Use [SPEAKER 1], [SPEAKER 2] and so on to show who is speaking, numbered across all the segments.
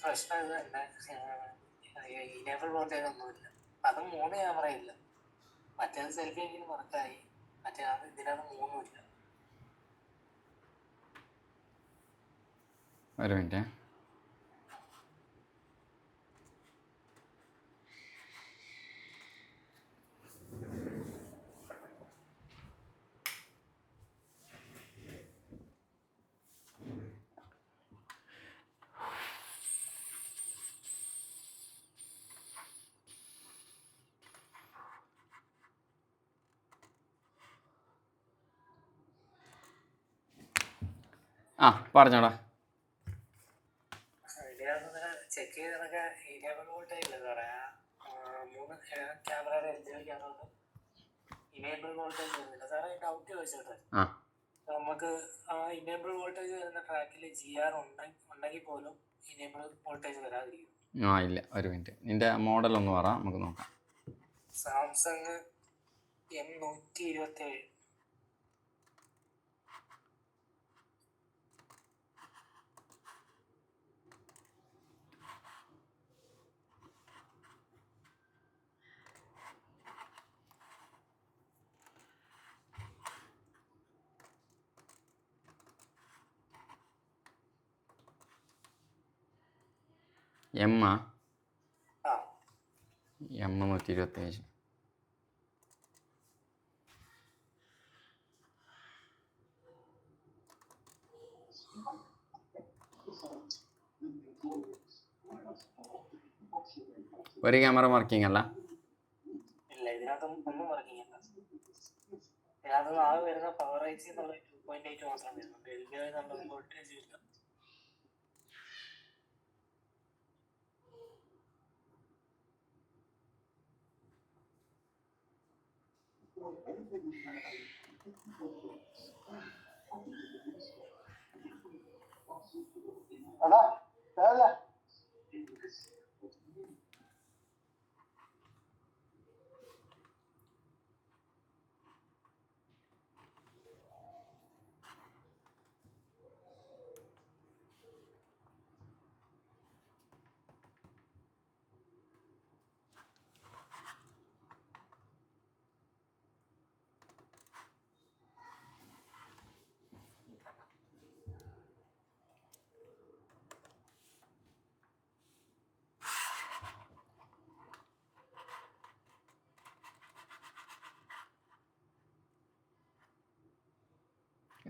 [SPEAKER 1] പ്രശ്നം ഇത് തന്നെ, ഇനേബിൾ വോൾട്ടേജ് ഒന്നുമില്ല. അതും 3 ക്യാമറ ഇല്ല. മറ്റേത് സെൽഫി എങ്കിലും വർക്കായി, മറ്റേ ഇതിനകത്ത് 3 ഇല്ല.
[SPEAKER 2] ഒരു മിനിറ്റ്. പറഞ്ഞോടാ.
[SPEAKER 1] ചെക്ക് ചെയ്തൊക്കെ ഇനേബിൾ വോൾട്ടേജ് ഇല്ല സാറേ. 3 ക്യാമറയുടെ എൽജിയിലേക്കാണ് ഇനേബിൾ വോൾട്ടേജ് വരുന്നില്ല സാറേ. ഡൗട്ട് ചോദിച്ചോട്ടെ? നമുക്ക് ആ ഇനേബിൾ വോൾട്ടേജ് വരുന്ന ട്രാക്കിൽ GR ഉണ്ടെങ്കിൽ പോലും ഇനേബിൾ വോൾട്ടേജ് വരാതിരിക്കും.
[SPEAKER 2] ഇല്ല, ഒരു മിനിറ്റ്. നിന്റെ മോഡൽ ഒന്ന് പറ, നമുക്ക് നോക്കാം.
[SPEAKER 1] Samsung M127.
[SPEAKER 2] M127. ഒരു ക്യാമറ വർക്കിംഗ് അല്ല.
[SPEAKER 1] ഇല്ല, ഇതിനകത്തും ഒന്നും വർക്കിംഗ് അല്ല. ഇതിനകത്ത് ആകെ വരുന്ന പവർ ഐസി എന്നുള്ള 2.8 മാത്രം വരുന്നുണ്ട്. LBI എന്നുള്ള വോൾട്ടേജ് ഇല്ല.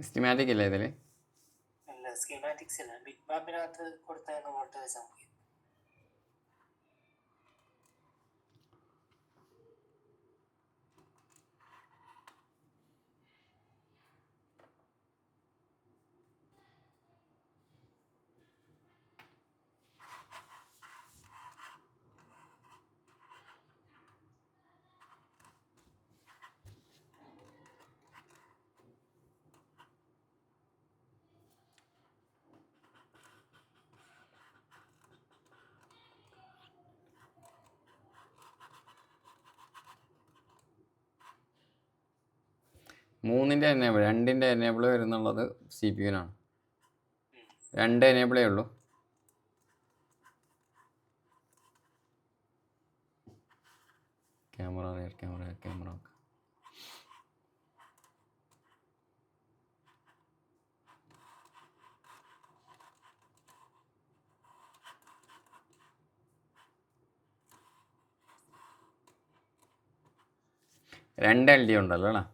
[SPEAKER 2] സ്കിമാറ്റിക് ഇല്ല ഇതിൽ.
[SPEAKER 1] ഇല്ല, സ്കീമാറ്റിക്സ് ഇല്ല. ബിഗ് ബാമ്പിനകത്ത് കൊടുത്തായിരുന്നു വോൾട്ടേജ് നമുക്ക്.
[SPEAKER 2] മൂന്നിൻ്റെ എനേബിൾ, 2ൻ്റെ എനേബിൾ വരുന്നുള്ളത് CPU-നാണ്. 2 എനേബിളേ ഉള്ളൂ. ക്യാമറ രണ്ട് LD ഉണ്ടല്ലോ അല്ലേ?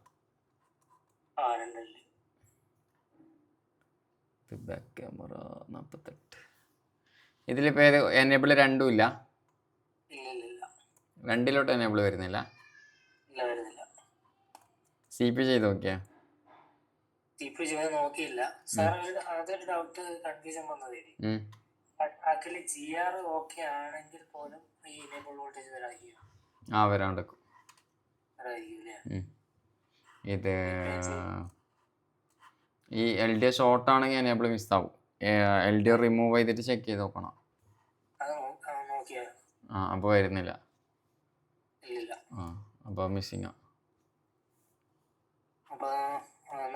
[SPEAKER 2] Back camera 48. ഇതിലിപ്പോൾ ഏത് എനേബിൾ? രണ്ടും ഇല്ല. രണ്ടിലോട്ട് എനേബിൾ വരുന്നില്ല. CPU ചെയ്ത് നോക്കിയാ?
[SPEAKER 1] CPU ചെയ്ത് നോക്കിയില്ല സാർ. അതൊരു ഡൗട്ട്, കൺഫ്യൂഷൻ വന്നതേ. ആക്ച്വലി GR ഓക്കെ ആണെങ്കിൽ പോലും ഈ ഇനേബിൾ വോൾട്ടേജ് വരാതിരിക്കും.
[SPEAKER 2] വരാണ്ടിരിക്കും. ഇത് ഈ LD ഷോർട്ട് ആണെങ്കിൽ എനേബിൾ മിസ്സാവും. LD റിമൂവ് ചെയ്തിട്ട് ചെക്ക് ചെയ്ത് നോക്കണം. അപ്പോൾ വരുന്നില്ല. അപ്പോൾ മിസ്സിങ്.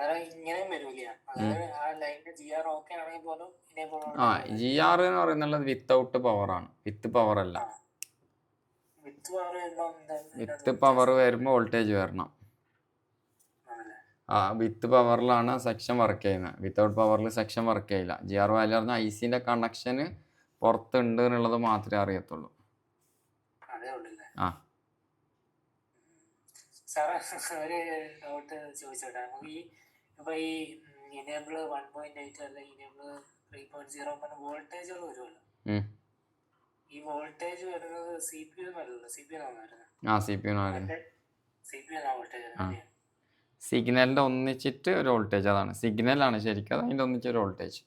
[SPEAKER 1] അന്നേരം ഇങ്ങനെയും വരൂല. അതായത് ആ ലൈനിന്റെ GR ഓക്കെ ആണെങ്കിൽ പോലും enable
[SPEAKER 2] ആ
[SPEAKER 1] voltage
[SPEAKER 2] GR എന്ന് പറയുന്നത് വിത്തൗട്ട് പവറാണ്, വിത്ത് പവർ അല്ല.
[SPEAKER 1] വിത്ത് പവർ
[SPEAKER 2] വിത്ത് പവർ വരുമ്പോൾ വോൾട്ടേജ് വരണം. ആ വിത്ത് പവറിലാണ് സെക്ഷൻ വർക്ക് ചെയ്യുന്നത്, വിത്തൗട്ട് പവറിൽ സെക്ഷൻ വർക്ക് ചെയ്യില്ല. GR വാല്യൂ പറഞ്ഞാൽ ഐസിൻ്റെ കണക്ഷന് പുറത്തുണ്ട് എന്നുള്ളത് മാത്രമേ അറിയത്തുള്ളൂ. ആ
[SPEAKER 1] സാറേ ഒരു ഡൗട്ട് ചോദിച്ചോട്ടെ. നമുക്ക് ഇപ്പൊ ഈ ഇനേബിൾ 1.8 അല്ലെങ്കിൽ ഇനേബിൾ 3.0 വോൾട്ടേജുകൾ വരുമല്ലോ. ഈ വോൾട്ടേജ് വരുന്നത് CPU എന്നല്ലല്ലോ, CPU വരുന്നത്.
[SPEAKER 2] ആ CPU
[SPEAKER 1] വോൾട്ടേജ്
[SPEAKER 2] സിഗ്നലിൻ്റെ ഒന്നിച്ചിട്ട് ഒരു വോൾട്ടേജ്, അതാണ് സിഗ്നലാണ് ശരിക്കും, അതിൻ്റെ ഒന്നിച്ചൊരു വോൾട്ടേജ്.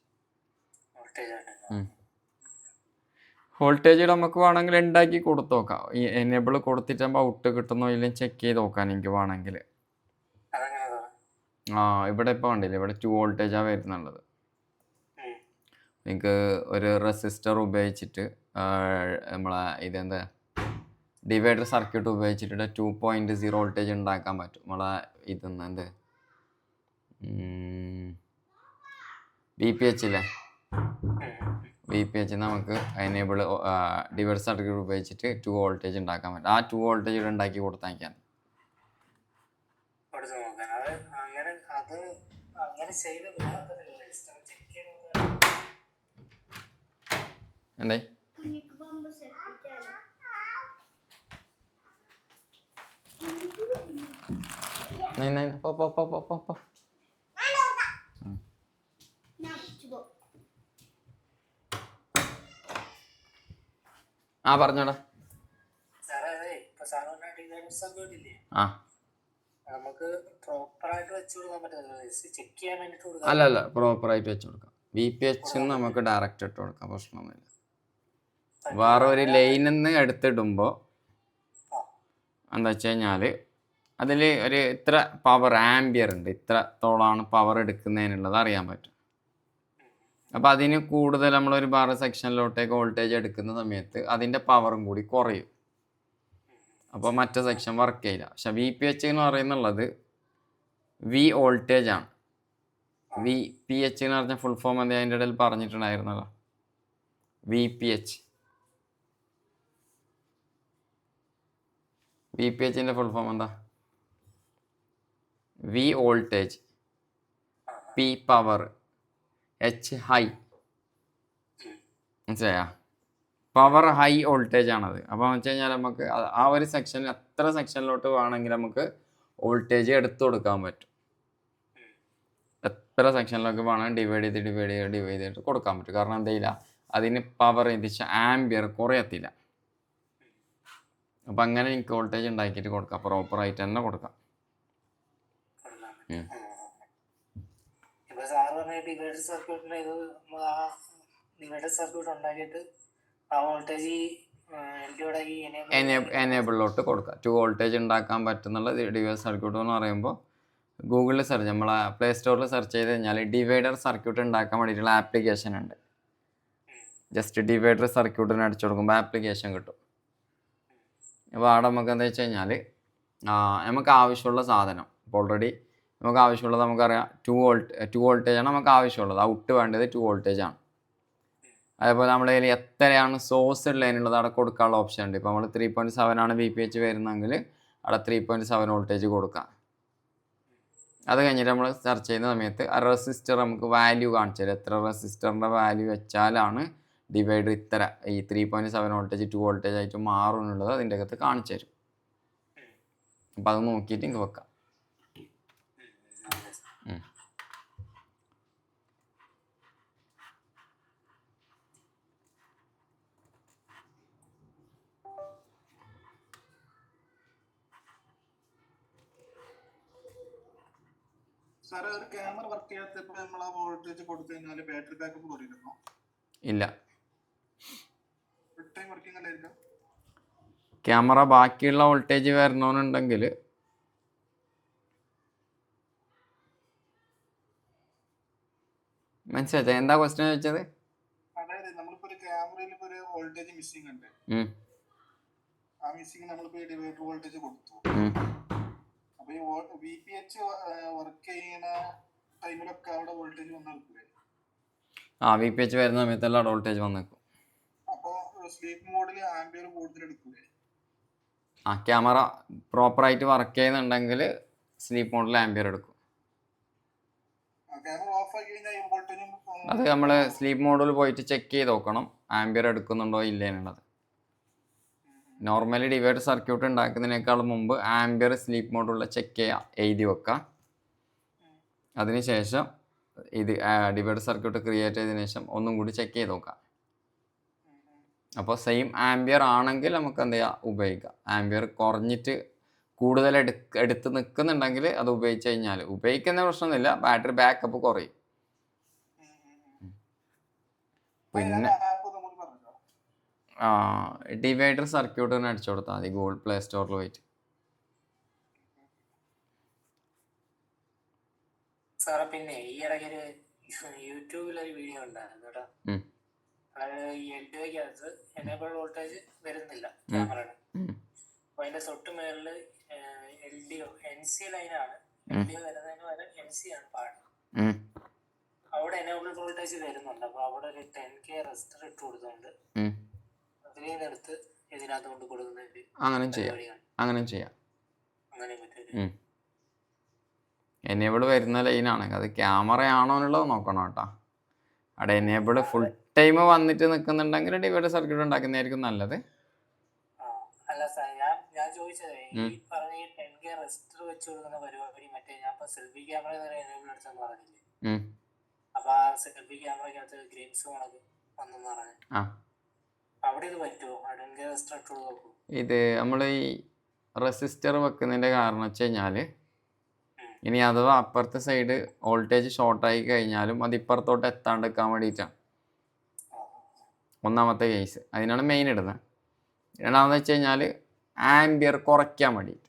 [SPEAKER 2] വോൾട്ടേജ് നമുക്ക് വേണമെങ്കിൽ ഉണ്ടാക്കി കൊടുത്തു നോക്കാം. ഈ എനേബിൾ കൊടുത്തിട്ടാകുമ്പോൾ ഔട്ട് കിട്ടുന്നോ ഇല്ലെങ്കിൽ ചെക്ക് ചെയ്ത് നോക്കാം എനിക്ക് വേണമെങ്കിൽ. ആ ഇവിടെ ഇപ്പോൾ കണ്ടില്ലേ, ഇവിടെ 2 വോൾട്ടേജാണ് വരുന്നുള്ളത്. നിങ്ങൾക്ക് ഒരു റെസിസ്റ്റർ ഉപയോഗിച്ചിട്ട് നമ്മളെ ഇതെന്താ ഡിവൈഡർ സർക്യൂട്ട് ഉപയോഗിച്ചിട്ട് 2.0 വോൾട്ടേജ് ഉണ്ടാക്കാൻ പറ്റും. നമ്മളെ ഇതെന്ന് എന്ത് VPH ഇല്ലേ, VPH നമുക്ക് എനേബിൾ ഡിവൈഡർ സർക്യൂട്ട് ഉപയോഗിച്ചിട്ട് 2 വോൾട്ടേജ് ഉണ്ടാക്കാൻ പറ്റും. ആ 2 വോൾട്ടേജ് ഇവിടെ ഉണ്ടാക്കി കൊടുത്താൽ എന്തേ ആ പറഞ്ഞോടാ. അല്ല പ്രോപ്പറായിട്ട് വെച്ച് കൊടുക്കാം. VPH നമുക്ക് ഡയറക്റ്റ് ഇട്ട് കൊടുക്കാം, പ്രശ്നമൊന്നുമില്ല. വേറെ ഒരു ലൈനിൽ നിന്ന് എടുത്തിടുമ്പോൾ എന്താ വെച്ച് കഴിഞ്ഞാൽ അതിൽ ഒരു ഇത്ര പവർ ആംബിയർ ഉണ്ട്, ഇത്രത്തോളാണ് പവർ എടുക്കുന്നതിനുള്ളത് അറിയാൻ പറ്റും. അപ്പോൾ അതിന് കൂടുതൽ നമ്മളൊരു വേറെ സെക്ഷനിലോട്ടേക്ക് വോൾട്ടേജ് എടുക്കുന്ന സമയത്ത് അതിൻ്റെ പവറും കൂടി കുറയും. അപ്പോൾ മറ്റേ സെക്ഷൻ വർക്ക് ചെയ്യില്ല. പക്ഷെ VPH എന്ന് പറയുന്നുള്ളത് V വോൾട്ടേജ് ആണ്. VPH എന്ന് പറഞ്ഞ ഫുൾ ഫോം എന്താ അതിൻ്റെ ഇടയിൽ പറഞ്ഞിട്ടുണ്ടായിരുന്നല്ലോ, VPHൻ്റെ ഫുൾ ഫോം എന്താ? V voltage, P power, H high. മനസ്സിലായോ? പവർ ഹൈ വോൾട്ടേജ് ആണത്. അപ്പോൾ എന്ന് വെച്ച് കഴിഞ്ഞാൽ നമുക്ക് ആ ഒരു സെക്ഷനിൽ എത്ര സെക്ഷനിലോട്ട് വേണമെങ്കിൽ നമുക്ക് വോൾട്ടേജ് എടുത്തു കൊടുക്കാൻ പറ്റും. എത്ര സെക്ഷനിലൊക്കെ വേണമെങ്കിൽ ഡിവൈഡ് ചെയ്തിട്ട് കൊടുക്കാൻ പറ്റും. കാരണം എന്തെയില്ല, അതിന് പവർ ആംബിയർ കുറയത്തില്ല. അപ്പം അങ്ങനെ എനിക്ക് വോൾട്ടേജ് ഉണ്ടാക്കിയിട്ട് കൊടുക്കാം, പ്രോപ്പറായിട്ട് തന്നെ കൊടുക്കാം. എനേബിളിലോട്ട് കൊടുക്കാം. 2 വോൾട്ടേജ് ഉണ്ടാക്കാൻ പറ്റുന്നുള്ള ഡിവൈഡർ സർക്യൂട്ട് എന്ന് പറയുമ്പോൾ ഗൂഗിളിൽ സെർച്ച്, നമ്മളെ പ്ലേ സ്റ്റോറിൽ സെർച്ച് ചെയ്ത് കഴിഞ്ഞാൽ ഡിവൈഡർ സർക്യൂട്ട് ഉണ്ടാക്കാൻ വേണ്ടിയിട്ടുള്ള ആപ്ലിക്കേഷൻ ഉണ്ട്. ജസ്റ്റ് ഡിവൈഡർ സർക്യൂട്ടിന് അടിച്ചു കൊടുക്കുമ്പോൾ ആപ്ലിക്കേഷൻ കിട്ടും. അപ്പോൾ അവിടെ നമുക്ക് എന്താ വെച്ച് കഴിഞ്ഞാൽ നമുക്ക് ആവശ്യമുള്ള സാധനം ഇപ്പോൾ ഓൾറെഡി നമുക്ക് ആവശ്യമുള്ളത് നമുക്കറിയാം 2 വോൾട്ടേജാണ് നമുക്ക് ആവശ്യമുള്ളത്. ഔട്ട് വേണ്ടത് 2 വോൾട്ടേജാണ്. അതേപോലെ നമ്മുടെ കയ്യിൽ എത്രയാണ് സോഴ്സ് ഉള്ളതിനുള്ളത് അവിടെ കൊടുക്കാനുള്ള ഓപ്ഷൻ ഉണ്ട്. ഇപ്പോൾ നമ്മൾ 3.7 ആണ് VPH വരുന്നതെങ്കിൽ അവിടെ 3.7 വോൾട്ടേജ് കൊടുക്കാം. അത് കഴിഞ്ഞിട്ട് നമ്മൾ സെർച്ച് ചെയ്യുന്ന സമയത്ത് ആ റെസിസ്റ്റർ നമുക്ക് വാല്യൂ കാണിച്ചു തരും. എത്ര റെസിസ്റ്ററിൻ്റെ വാല്യൂ വെച്ചാലാണ് ഡിവൈഡർ ഇത്ര ഈ 3.7 വോൾട്ടേജ് 2 വോൾട്ടേജ് ആയിട്ട് മാറും എന്നുള്ളത് അതിൻ്റെ അകത്ത് കാണിച്ചു തരും. അപ്പം അത് നോക്കിയിട്ട് ഇങ്ങ് വെക്കാം.
[SPEAKER 3] സാറേ, ഒരു ക്യാമറ വർക്ക് ചെയ്യാത്തപ്പോൾ നമ്മൾ ആ വോൾട്ടേജ് കൊടുത്തു കഴിഞ്ഞാൽ ബാറ്ററി ബാക്കപ്പ് കുറയുന്നു?
[SPEAKER 2] ഇല്ല,
[SPEAKER 3] ഫുൾ ടൈം വർക്കിംഗ് അല്ലായിരിക്കും.
[SPEAKER 2] ക്യാമറ ബാക്കിയുള്ള വോൾട്ടേജ് വരണമെന്നുണ്ടെങ്കിൽ മനസ്സിലായോ? എന്താ ക്വസ്റ്റ്യൻ ചോദിച്ചത്?
[SPEAKER 3] അതായത് നമ്മളിപ്പോ ഒരു ക്യാമറയിൽ ഇപ്പൊ ഒരു വോൾട്ടേജ് മിസ്സിംഗ് ഉണ്ട്. ആ മിസ്സിംഗ് നമ്മളിപ്പോ ഡിവൈഡർ വോൾട്ടേജ് കൊടുത്തു. അപ്പൊ ഈ VPH വർക്ക് ചെയ്യുന്ന ടൈമിലൊക്കെ അവിടെ വോൾട്ടേജ് വന്ന് നിൽക്കില്ലേ?
[SPEAKER 2] VPH വരുന്ന സമയത്തെല്ലാം വോൾട്ടേജ് വന്ന് നിൽക്കും.
[SPEAKER 3] അപ്പൊ സ്ലീപ്പ് മോഡിൽ ആംബിയർ കൂടുതൽ എടുക്കൂലേ?
[SPEAKER 2] ക്യാമറ പ്രോപ്പറായിട്ട് വർക്ക് ചെയ്യുന്നുണ്ടെങ്കിൽ സ്ലീപ്പ് മോഡിൽ ആംബിയർ എടുക്കും.
[SPEAKER 3] ക്യാമറ ഓഫ് ആക്കി കഴിഞ്ഞാൽ വോൾട്ടേജും
[SPEAKER 2] അത് നമ്മൾ സ്ലീപ്പ് മോഡിൽ പോയിട്ട് ചെക്ക് ചെയ്ത് നോക്കണം ആംബിയർ എടുക്കുന്നുണ്ടോ ഇല്ലേ എന്നുള്ളത്. നോർമലി ഡിവൈഡർ സർക്യൂട്ട് ഉണ്ടാക്കുന്നതിനേക്കാൾ മുമ്പ് ആംബിയർ സ്ലീപ്പ് മോഡുള്ള ചെക്ക് ചെയ്യുക, എഴുതി വെക്കുക. അതിനുശേഷം ഇത് ഡിവൈഡർ സർക്യൂട്ട് ക്രിയേറ്റ് ചെയ്തതിനു ശേഷം ഒന്നും കൂടി ചെക്ക് ചെയ്ത് നോക്കാം. അപ്പോൾ സെയിം ആംബിയർ ആണെങ്കിൽ നമുക്ക് എന്ത് ചെയ്യാം, ഉപയോഗിക്കാം. ആംബിയർ കുറഞ്ഞിട്ട് കൂടുതൽ എടുത്ത് നിൽക്കുന്നുണ്ടെങ്കിൽ അത് ഉപയോഗിച്ച് കഴിഞ്ഞാൽ ഉപയോഗിക്കുന്ന പ്രശ്നമൊന്നുമില്ല, ബാറ്ററി ബാക്കപ്പ് കുറയും. പിന്നെ ഡിവൈഡർ സർക്യൂട്ടിന് അടിച്ചു കൊടുത്താൽ മതി ഗൂഗിൾ പ്ലേ സ്റ്റോറിൽ പോയിട്ട്.
[SPEAKER 1] സാറേ പിന്നെ ഈ ഇടയ്ക്കൊരു യൂട്യൂബിലൊരു വീഡിയോ ഉണ്ടായിരുന്നു കേട്ടോ. അത് ഈ LDOയ്ക്കകത്ത് എനേബിൾ വോൾട്ടേജ് വരുന്നില്ല ക്യാമറയുടെ. അപ്പൊ അതിന്റെ തൊട്ട് മേളില് LDO NC ലൈനാണ്. LDO വരുന്നതിന് പകരം NC ആണ് പാട്. അവിടെ എനേബിൾ വോൾട്ടേജ് വരുന്നുണ്ട്. അപ്പൊ അവിടെ ഒരു 10K റെസിസ്റ്റർ ഇട്ട് കൊടുത്തോണ്ട് അതിനെടുത്ത് ഇതിനകത്ത് കൊണ്ട് കൊടുക്കുന്നത്
[SPEAKER 2] അങ്ങനെ ചെയ്യാം.
[SPEAKER 1] അങ്ങനെ പറ്റും.
[SPEAKER 2] എനേബിൾ വരുന്ന ലൈനാണ്, അത് ക്യാമറ ആണോ എന്നുള്ളത് നോക്കണം കേട്ടോ. അവിടെ എനേബിൾ ഫുൾ ടൈം വന്നിട്ട് നിൽക്കുന്നുണ്ടെങ്കിൽ ഡിവൈഡർ സർക്യൂട്ട് ഉണ്ടാക്കുന്നതായിരിക്കും നല്ലത്.
[SPEAKER 1] അല്ല സാർ, ഞാൻ ചോദിച്ചത് ഈ പറഞ്ഞ ഈ 10K റെസിസ്റ്റർ വെച്ച് കൊടുക്കുന്ന പരിപാടി മറ്റേ ഞാൻ ഇപ്പൊ സെൽഫി ക്യാമറ എനേബിൾ എടുത്തെന്ന് പറഞ്ഞില്ലേ, അപ്പൊ ആ സെൽഫി ക്യാമറക്കകത്ത് ഗ്രീൻസ് കണക്ക് വന്നെന്ന് പറഞ്ഞു. അവിടെ ഇത് പറ്റുമോ? 10K റെസിസ്റ്റർ ഇട്ട് നോക്കൂ.
[SPEAKER 2] ഇത് നമ്മൾ ഈ റെസിസ്റ്റർ വെക്കുന്നതിന്റെ കാരണം വെച്ച് കഴിഞ്ഞാൽ, ഇനി അഥവാ അപ്പുറത്തെ സൈഡ് വോൾട്ടേജ് ഷോർട്ടായി കഴിഞ്ഞാലും അത് ഇപ്പുറത്തോട്ട് എത്താണ്ടിരിക്കാൻ വേണ്ടിയിട്ടാണ് ഒന്നാമത്തെ കേസ്. അതിനാണ് മെയിൻ ഇടുന്നത്. രണ്ടാമെന്ന് വെച്ച് കഴിഞ്ഞാൽ ആംബിയർ കുറയ്ക്കാൻ വേണ്ടിയിട്ട്.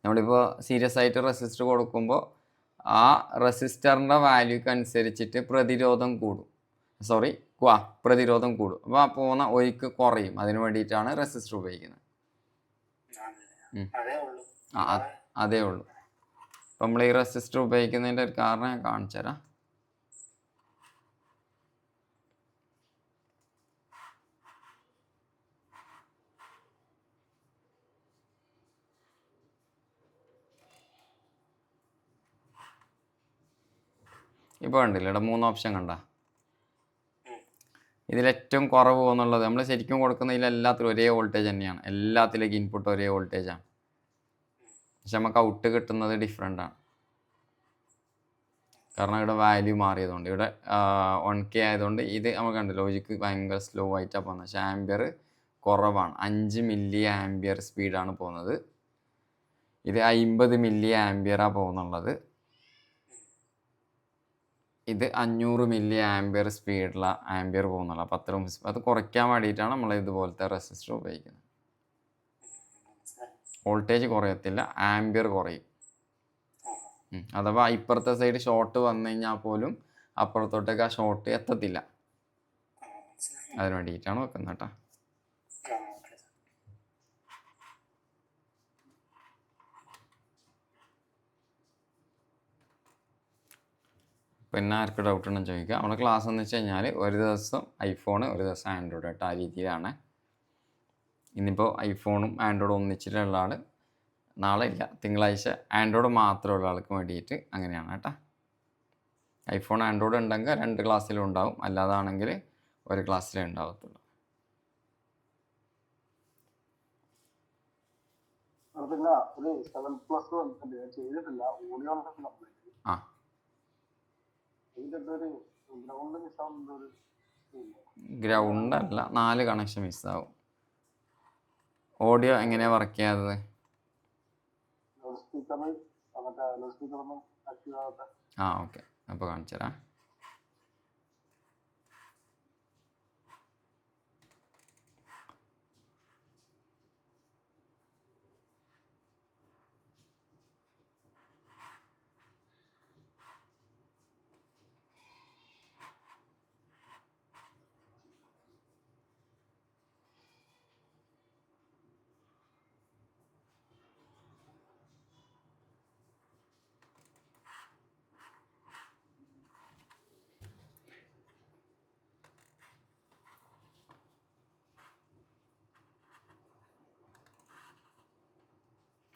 [SPEAKER 2] നമ്മളിപ്പോൾ സീരിയസ് ആയിട്ട് റെസിസ്റ്റർ കൊടുക്കുമ്പോൾ ആ റെസിസ്റ്ററിൻ്റെ വാല്യൂക്ക് അനുസരിച്ചിട്ട് പ്രതിരോധം കൂടും. അപ്പോൾ ആ പോകുന്ന ഒഴുക്ക് കുറയും. അതിന് വേണ്ടിയിട്ടാണ് റെസിസ്റ്റർ ഉപയോഗിക്കുന്നത്. അതേ ഉള്ളൂ. അപ്പം നമ്മൾ ഈ റെസിസ്റ്റർ ഉപയോഗിക്കുന്നതിൻ്റെ ഒരു കാരണം ഞാൻ കാണിച്ചു തരാം. ഇപ്പോൾ കണ്ടില്ല, ഇവിടെ 3 ഓപ്ഷൻ കണ്ട. ഇതിലേറ്റവും കുറവ് എന്നുള്ളത് നമ്മൾ ശരിക്കും കൊടുക്കുന്നതിൽ എല്ലാത്തിലും ഒരേ വോൾട്ടേജ് തന്നെയാണ്. എല്ലാത്തിലേക്ക് ഇൻപുട്ട് ഒരേ വോൾട്ടേജാണ്. പക്ഷെ നമുക്ക് ഔട്ട് കിട്ടുന്നത് ഡിഫറെൻ്റ് ആണ്. കാരണം ഇവിടെ വാല്യൂ മാറിയതുകൊണ്ട്, ഇവിടെ 1K ആയതുകൊണ്ട് ഇത് നമുക്ക് കണ്ടില്ല, ലോജിക്ക് ഭയങ്കര സ്ലോ ആയിട്ടാണ് പോകുന്നത്. പക്ഷേ ആംബിയർ കുറവാണ്. 5 മില്ലി ആംബിയർ സ്പീഡാണ് പോകുന്നത്. ഇത് 50 മില്ലി ആംബിയറാണ് പോകുന്നുള്ളത്. ഇത് 500 മില്ലി ആംബിയർ സ്പീഡിലുള്ള ആംബിയർ പോകുന്നുള്ളൂ. അപ്പോൾ അത്രയും അത് കുറയ്ക്കാൻ വേണ്ടിയിട്ടാണ് നമ്മൾ ഇതുപോലത്തെ റെസിസ്റ്റർ ഉപയോഗിക്കുന്നത്. വോൾട്ടേജ് കുറയത്തില്ല, ആംബിയർ കുറയും. അഥവാ ഇപ്പുറത്തെ സൈഡ് ഷോർട്ട് വന്നു കഴിഞ്ഞാൽ പോലും അപ്പുറത്തോട്ടേക്ക് ആ ഷോർട്ട് എത്തത്തില്ല. അതിന് വേണ്ടിയിട്ടാണ് വെക്കുന്നത് കേട്ടോ. പിന്നെ ആർക്ക് ഡൗട്ട് ഉണ്ടെന്ന് ചോദിക്കുക. നമ്മുടെ ക്ലാസ് എന്ന് വെച്ച് കഴിഞ്ഞാൽ ഒരു ദിവസം ഐഫോൺ, ഒരു ദിവസം ആൻഡ്രോയിഡ് കേട്ടോ. ആ രീതിയിലാണ്. ഇന്നിപ്പോൾ ഐഫോണും ആൻഡ്രോയിഡും ഒന്നിച്ചിട്ടുള്ള ആൾ നാളെ ഇല്ല, തിങ്കളാഴ്ച ആൻഡ്രോയിഡ് മാത്രമുള്ള ആൾക്ക് വേണ്ടിയിട്ട് അങ്ങനെയാണ് കേട്ടോ. ഐഫോൺ ആൻഡ്രോയിഡ് ഉണ്ടെങ്കിൽ 2 ക്ലാസ്സിലും ഉണ്ടാവും, അല്ലാതാണെങ്കിൽ ഒരു ക്ലാസ്സിലേ ഉണ്ടാവത്തുള്ളൂ. ഗ്രൗണ്ട് അല്ല, 4 കണക്ഷൻ മിസ്സാവും. ഓഡിയോ എങ്ങനെയാണ് വർക്ക് ചെയ്യാത്തത്? ഓക്കെ, അപ്പോൾ കാണിച്ചു തരാം.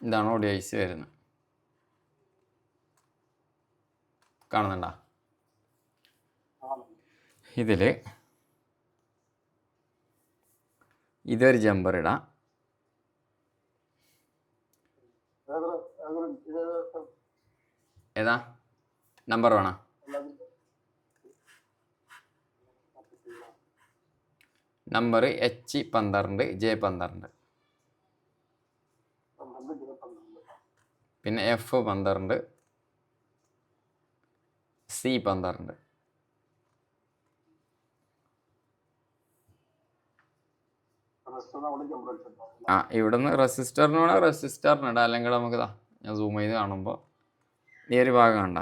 [SPEAKER 2] ഇതാണ് ഓഡിയോ ഐസി വരുന്നത്. കാണുന്നുണ്ടോ? ഇതിൽ ഇതൊരു ജമ്പർ ഇടാം. ഏതാ നമ്പർ വേണം? നമ്പർ H12J12, പിന്നെ F12, C12. ആ ഇവിടുന്ന് റെസിസ്റ്ററിനോട് റെസിസ്റ്ററിനിടാം, അല്ലെങ്കിൽ നമുക്ക് ഇതാ ഞാൻ സൂം ചെയ്ത് കാണുമ്പോൾ ഈ ഒരു ഭാഗം കണ്ട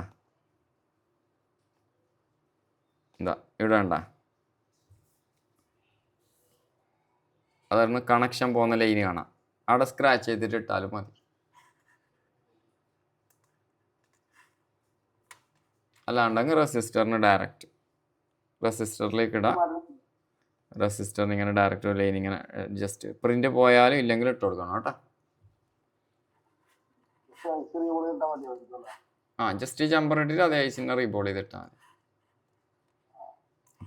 [SPEAKER 2] എന്താ ഇവിടെ കണ്ട, അതായിരുന്നു കണക്ഷൻ പോകുന്ന ലൈന് കാണാം. അവിടെ സ്ക്രാച്ച് ചെയ്തിട്ട് ഇട്ടാലും മതി. അല്ലാണ്ടെങ്കിൽ റെസിസ്റ്ററിന് ഡയറക്റ്റ് റെസിസ്റ്ററിലേക്ക് ഇടാം. റെസിസ്റ്ററിന് ഇങ്ങനെ ഡയറക്റ്റ് ലൈൻ ഇങ്ങനെ ജസ്റ്റ് പ്രിന്റ് പോയാലും ഇല്ലെങ്കിലും ഇട്ട് കൊടുക്കണം കേട്ടോ. ആ ജസ്റ്റ് ജമ്പർ ഇട്ടിട്ട് അതേ ഐസിനെ റീബോൾ ചെയ്തിട്ടാൽ മതി.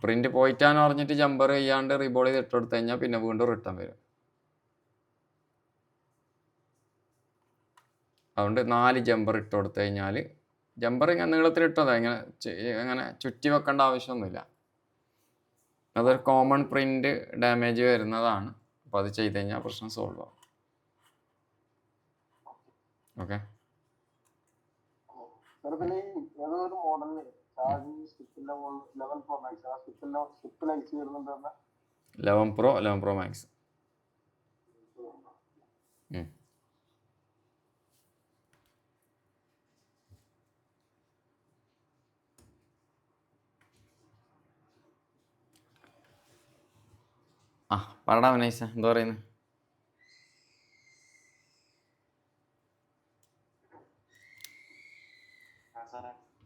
[SPEAKER 2] പ്രിന്റ് പോയിട്ടാന്ന് പറഞ്ഞിട്ട് ജമ്പർ ചെയ്യാണ്ട് റീബോൾ ചെയ്ത് ഇട്ട് കൊടുത്തു കഴിഞ്ഞാൽ പിന്നെ വീണ്ടും റിട്ടേൺ വരും. അതുകൊണ്ട് 4 ജമ്പർ ഇട്ട് കൊടുത്തു കഴിഞ്ഞാൽ, ജമ്പർ ഇങ്ങനെ നീളത്തിൽ ഇട്ടതാ, ഇങ്ങനെ ചുറ്റി വെക്കേണ്ട ആവശ്യമൊന്നുമില്ല. അതൊരു കോമൺ പ്രിന്റ് ഡാമേജ് വരുന്നതാണ്. അപ്പോൾ അത് ചെയ്ത് കഴിഞ്ഞാൽ പ്രശ്നം സോൾവ് ആവും. ഓക്കെ. Eleven pro max. ആ പറടാ നൈസ, എന്താ പറയുന്നത്?